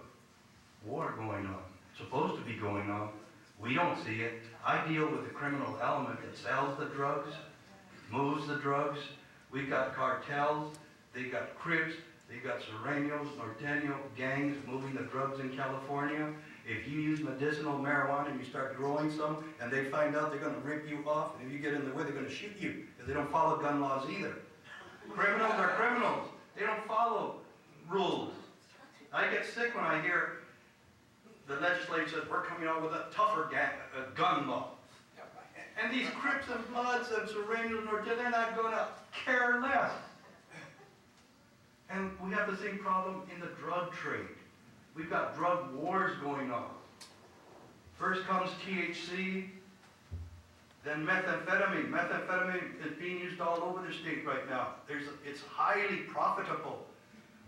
war going on, supposed to be going on. We don't see it. I deal with the criminal element that sells the drugs, moves the drugs. We've got cartels, they got Crips, they got Sureños, Norteño gangs moving the drugs in California. If you use medicinal marijuana and you start growing some, and they find out, they're going to rip you off, and if you get in the way, they're going to shoot you, because they don't follow gun laws either. Criminals are criminals. They don't follow rules. I get sick when I hear the legislature says, we're coming out with a tougher gun law. And these Crips and Bloods and Sureños and Norteños, they're not going to care less. And we have the same problem in the drug trade. We've got drug wars going on. First comes THC, then methamphetamine. Methamphetamine is being used all over the state right now. It's highly profitable.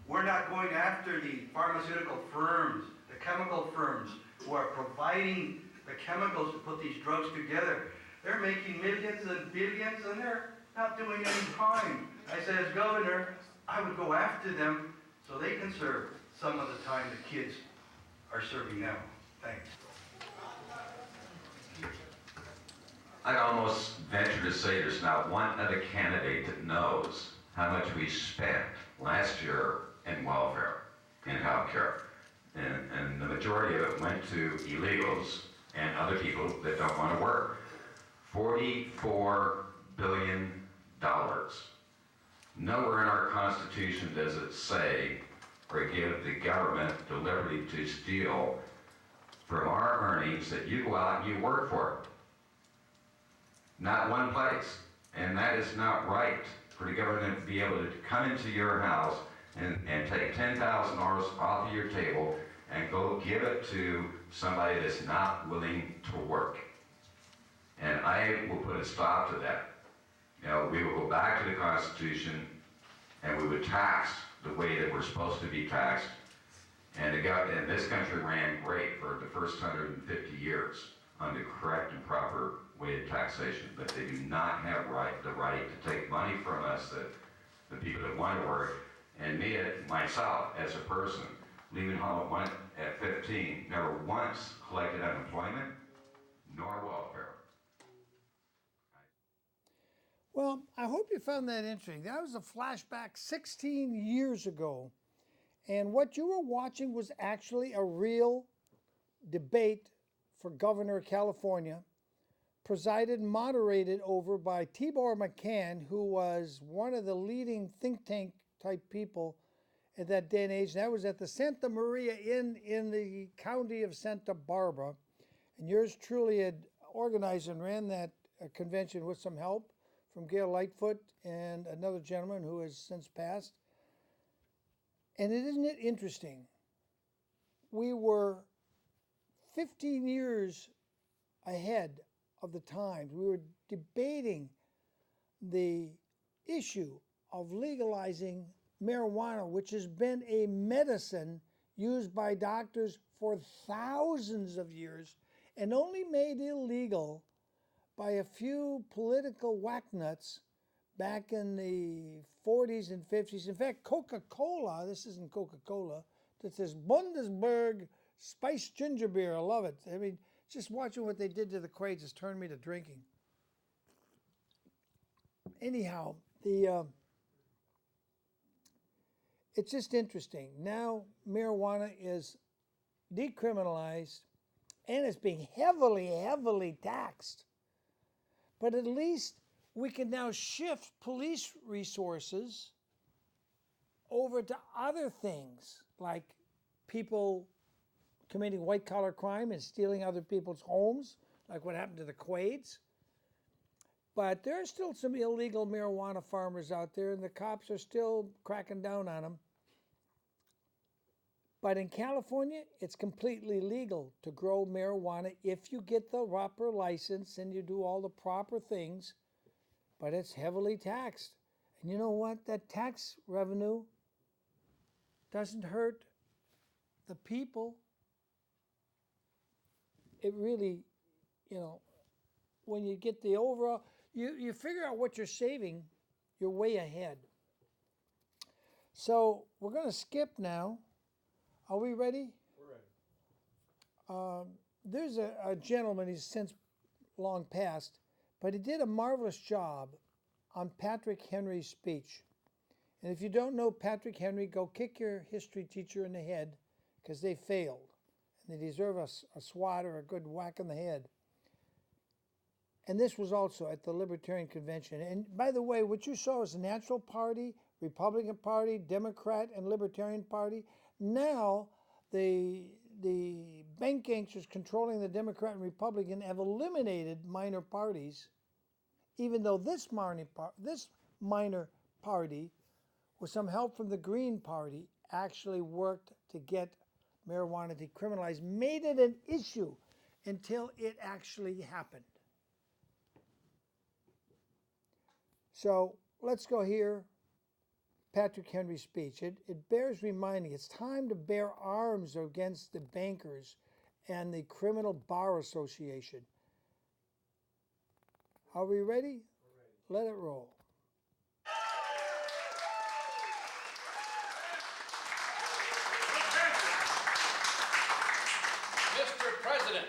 We're not going after the pharmaceutical firms, the chemical firms who are providing the chemicals to put these drugs together. They're making millions and billions, and they're not doing any crime. I said, as governor, I would go after them so they can serve some of the time the kids are serving now. Thanks. I'd almost venture to say there's not one other candidate that knows how much we spent last year in welfare, in health care. And the majority of it went to illegals and other people that don't want to work. $44 billion. Nowhere in our Constitution does it say or give the government the liberty to steal from our earnings that you go out and you work for. Not one place. And that is not right for the government to be able to come into your house and take $10,000 off of your table and go give it to somebody that's not willing to work. And I will put a stop to that. You know, we will go back to the Constitution and we would tax the way that we're supposed to be taxed. And this country ran great for the first 150 years on the correct and proper way of taxation. But they do not have the right to take money from us, the people that want to work. And me, myself, as a person, leaving home at 15, never once collected unemployment nor welfare. Well, I hope you found that interesting. That was a flashback 16 years ago. And what you were watching was actually a real debate for governor of California, presided and moderated over by Tibor Machan, who was one of the leading think tank type people at that day and age. And that was at the Santa Maria Inn in the county of Santa Barbara. And yours truly had organized and ran that convention with some help from Gail Lightfoot and another gentleman who has since passed. And isn't it interesting? We were 15 years ahead of the times. We were debating the issue of legalizing marijuana, which has been a medicine used by doctors for thousands of years and only made illegal by a few political whacknuts back in the 40s and 50s. In fact, Coca-Cola, this isn't Coca-Cola, this is Bundesburg spiced ginger beer. I love it. I mean, just watching what they did to the Quaads has turned me to drinking. Anyhow, it's just interesting. Now marijuana is decriminalized and it's being heavily, heavily taxed. But at least we can now shift police resources over to other things, like people committing white-collar crime and stealing other people's homes, like what happened to the Quaads. But there are still some illegal marijuana farmers out there, and the cops are still cracking down on them. But in California, it's completely legal to grow marijuana if you get the proper license and you do all the proper things, but it's heavily taxed. And you know what? That tax revenue doesn't hurt the people. It really, when you get the overall, you figure out what you're saving, you're way ahead. So we're going to skip now. Are we ready? We're ready. There's a gentleman, he's since long passed, but he did a marvelous job on Patrick Henry's speech. And if you don't know Patrick Henry, go kick your history teacher in the head, because they failed. And they deserve a swat or a good whack in the head. And this was also at the Libertarian Convention. And by the way, what you saw is the Natural Party, Republican Party, Democrat, and Libertarian Party. Now, the bank gangsters controlling the Democrat and Republican have eliminated minor parties, even though this minor party, with some help from the Green Party, actually worked to get marijuana decriminalized, made it an issue until it actually happened. So let's go here. Patrick Henry's speech. It bears reminding, it's time to bear arms against the bankers and the Criminal Bar Association. Are we ready? We're ready. Let it roll. Mr. President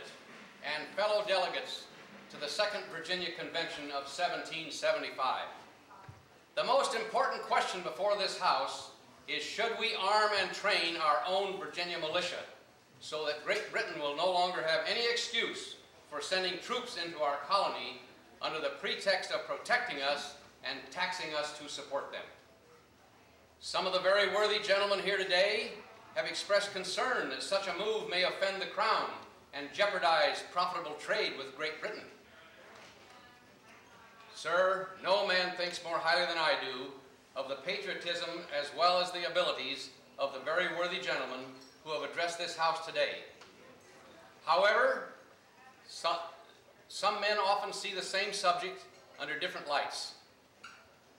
and fellow delegates to the Second Virginia Convention of 1775. The most important question before this House is, should we arm and train our own Virginia militia so that Great Britain will no longer have any excuse for sending troops into our colony under the pretext of protecting us and taxing us to support them? Some of the very worthy gentlemen here today have expressed concern that such a move may offend the Crown and jeopardize profitable trade with Great Britain. Sir, no man thinks more highly than I do of the patriotism as well as the abilities of the very worthy gentlemen who have addressed this House today. However, some men often see the same subject under different lights.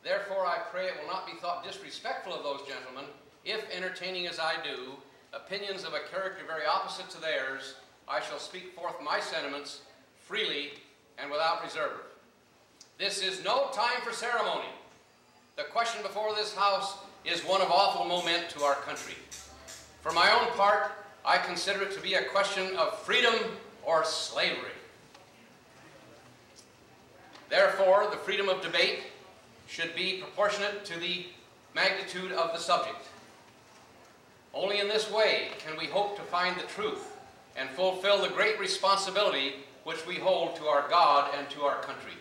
Therefore, I pray it will not be thought disrespectful of those gentlemen if, entertaining as I do opinions of a character very opposite to theirs, I shall speak forth my sentiments freely and without reserve. This is no time for ceremony. The question before this House is one of awful moment to our country. For my own part, I consider it to be a question of freedom or slavery. Therefore, the freedom of debate should be proportionate to the magnitude of the subject. Only in this way can we hope to find the truth and fulfill the great responsibility which we hold to our God and to our country.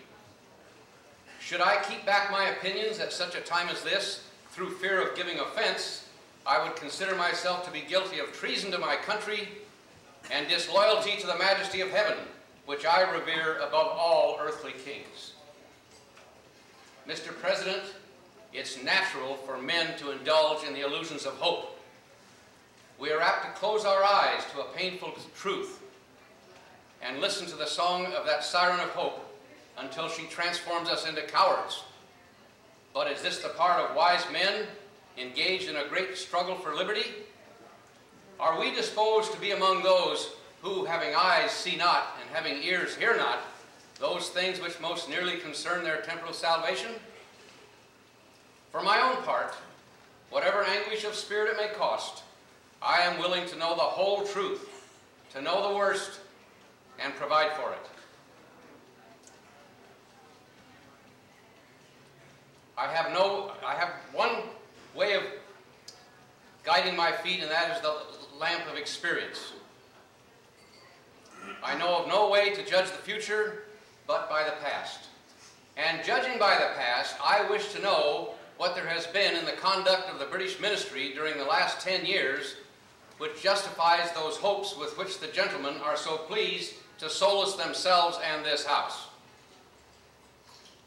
Should I keep back my opinions at such a time as this, through fear of giving offense, I would consider myself to be guilty of treason to my country and disloyalty to the majesty of heaven, which I revere above all earthly kings. Mr. President, it's natural for men to indulge in the illusions of hope. We are apt to close our eyes to a painful truth and listen to the song of that siren of hope until she transforms us into cowards. But is this the part of wise men engaged in a great struggle for liberty? Are we disposed to be among those who, having eyes, see not, and having ears, hear not, those things which most nearly concern their temporal salvation? For my own part, whatever anguish of spirit it may cost, I am willing to know the whole truth, to know the worst, and provide for it. I have one way of guiding my feet, and that is the lamp of experience. I know of no way to judge the future but by the past. And judging by the past, I wish to know what there has been in the conduct of the British ministry during the last 10 years which justifies those hopes with which the gentlemen are so pleased to solace themselves and this House.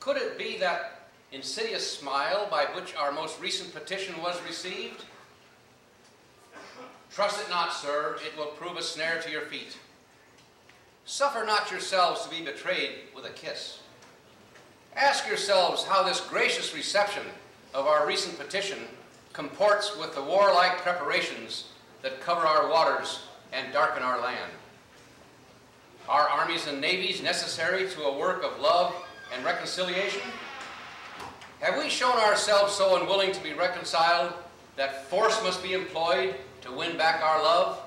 Could it be that insidious smile by which our most recent petition was received? Trust it not, sir, it will prove a snare to your feet. Suffer not yourselves to be betrayed with a kiss. Ask yourselves how this gracious reception of our recent petition comports with the warlike preparations that cover our waters and darken our land. Are armies and navies necessary to a work of love and reconciliation? Have we shown ourselves so unwilling to be reconciled that force must be employed to win back our love?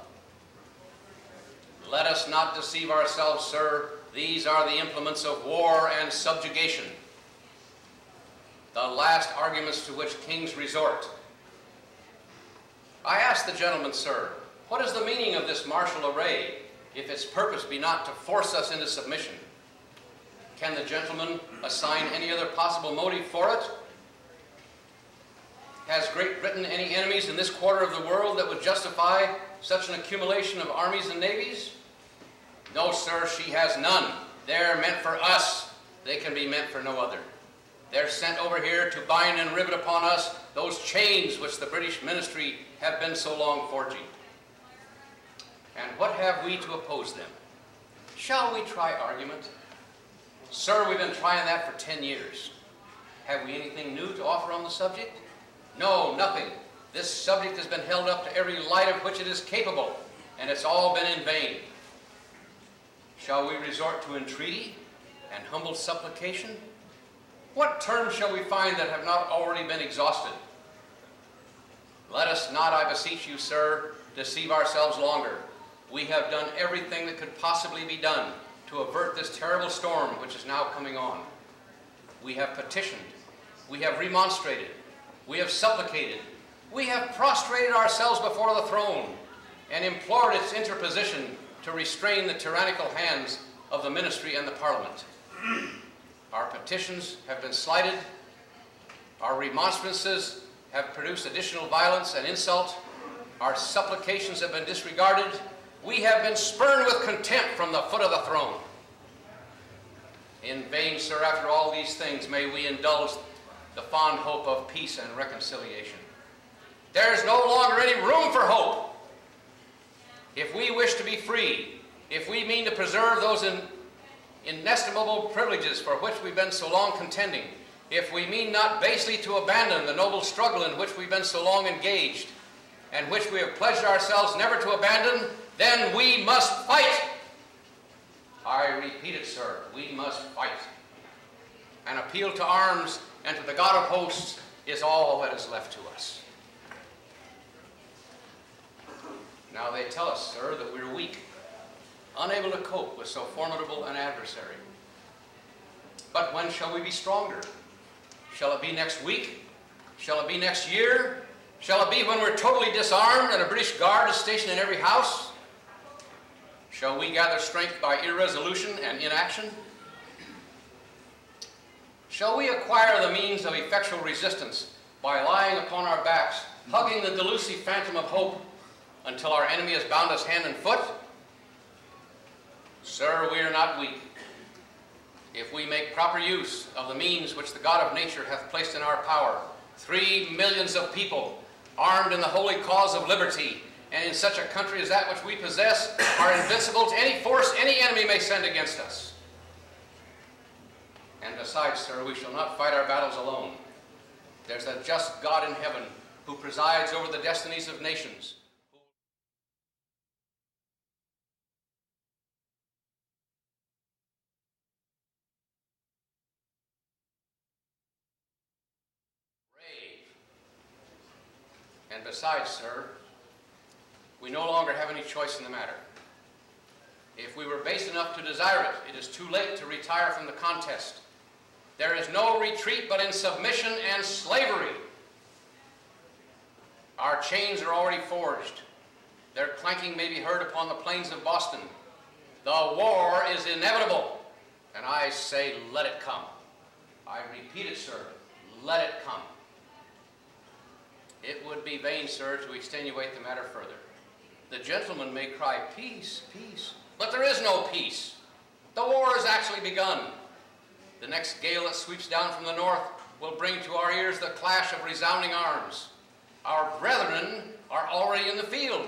Let us not deceive ourselves, sir. These are the implements of war and subjugation, the last arguments to which kings resort. I ask the gentleman, sir, what is the meaning of this martial array, if its purpose be not to force us into submission? Can the gentleman assign any other possible motive for it? Has Great Britain any enemies in this quarter of the world that would justify such an accumulation of armies and navies? No, sir, she has none. They're meant for us. They can be meant for no other. They're sent over here to bind and rivet upon us those chains which the British ministry have been so long forging. And what have we to oppose them? Shall we try argument? Sir, we've been trying that for 10 years. Have we anything new to offer on the subject? No, nothing. This subject has been held up to every light of which it is capable, and it's all been in vain. Shall we resort to entreaty and humble supplication? What terms shall we find that have not already been exhausted? Let us not, I beseech you, sir, deceive ourselves longer. We have done everything that could possibly be done to avert this terrible storm which is now coming on. We have petitioned, we have remonstrated, we have supplicated, we have prostrated ourselves before the throne and implored its interposition to restrain the tyrannical hands of the ministry and the parliament. Our petitions have been slighted, our remonstrances have produced additional violence and insult, our supplications have been disregarded, we have been spurned with contempt from the foot of the throne. In vain, sir, after all these things, may we indulge the fond hope of peace and reconciliation. There is no longer any room for hope. If we wish to be free, if we mean to preserve those inestimable privileges for which we've been so long contending, if we mean not basely to abandon the noble struggle in which we've been so long engaged, and which we have pledged ourselves never to abandon, then we must fight. I repeat it, sir, we must fight. An appeal to arms and to the God of hosts is all that is left to us. Now they tell us, sir, that we're weak, unable to cope with so formidable an adversary. But when shall we be stronger? Shall it be next week? Shall it be next year? Shall it be when we're totally disarmed and a British guard is stationed in every house? Shall we gather strength by irresolution and inaction? Shall we acquire the means of effectual resistance by lying upon our backs, hugging the delusive phantom of hope until our enemy has bound us hand and foot? Sir, we are not weak. If we make proper use of the means which the God of nature hath placed in our power, 3 millions of people, armed in the holy cause of liberty, and in such a country as that which we possess, are invincible to any force any enemy may send against us. And besides, sir, we shall not fight our battles alone. There's a just God in heaven who presides over the destinies of nations. And besides, sir, we no longer have any choice in the matter. If we were base enough to desire it, it is too late to retire from the contest. There is no retreat but in submission and slavery. Our chains are already forged. Their clanking may be heard upon the plains of Boston. The war is inevitable, and I say let it come. I repeat it, sir, let it come. It would be vain, sir, to extenuate the matter further. The gentleman may cry, peace, peace, but there is no peace. The war has actually begun. The next gale that sweeps down from the north will bring to our ears the clash of resounding arms. Our brethren are already in the field.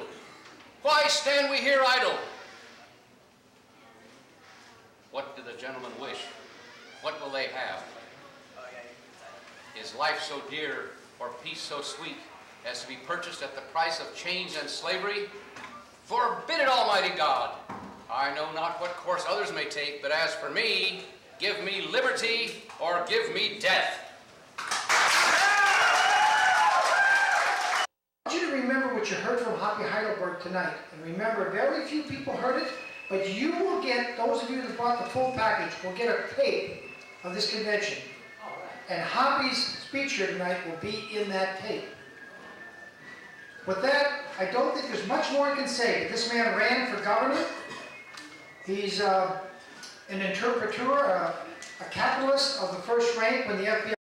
Why stand we here idle? What do the gentlemen wish? What will they have? Is life so dear or peace so sweet as to be purchased at the price of chains and slavery? Forbid it, Almighty God! I know not what course others may take, but as for me, give me liberty or give me death. I want you to remember what you heard from Hoppy Heidelberg tonight. And remember, very few people heard it, but you will get, those of you that bought the full package, will get a tape of this convention. And Hoppy's speech here tonight will be in that tape. With that, I don't think there's much more I can say, but this man ran for governor. He's an interpreter, a capitalist of the first rank when the FBI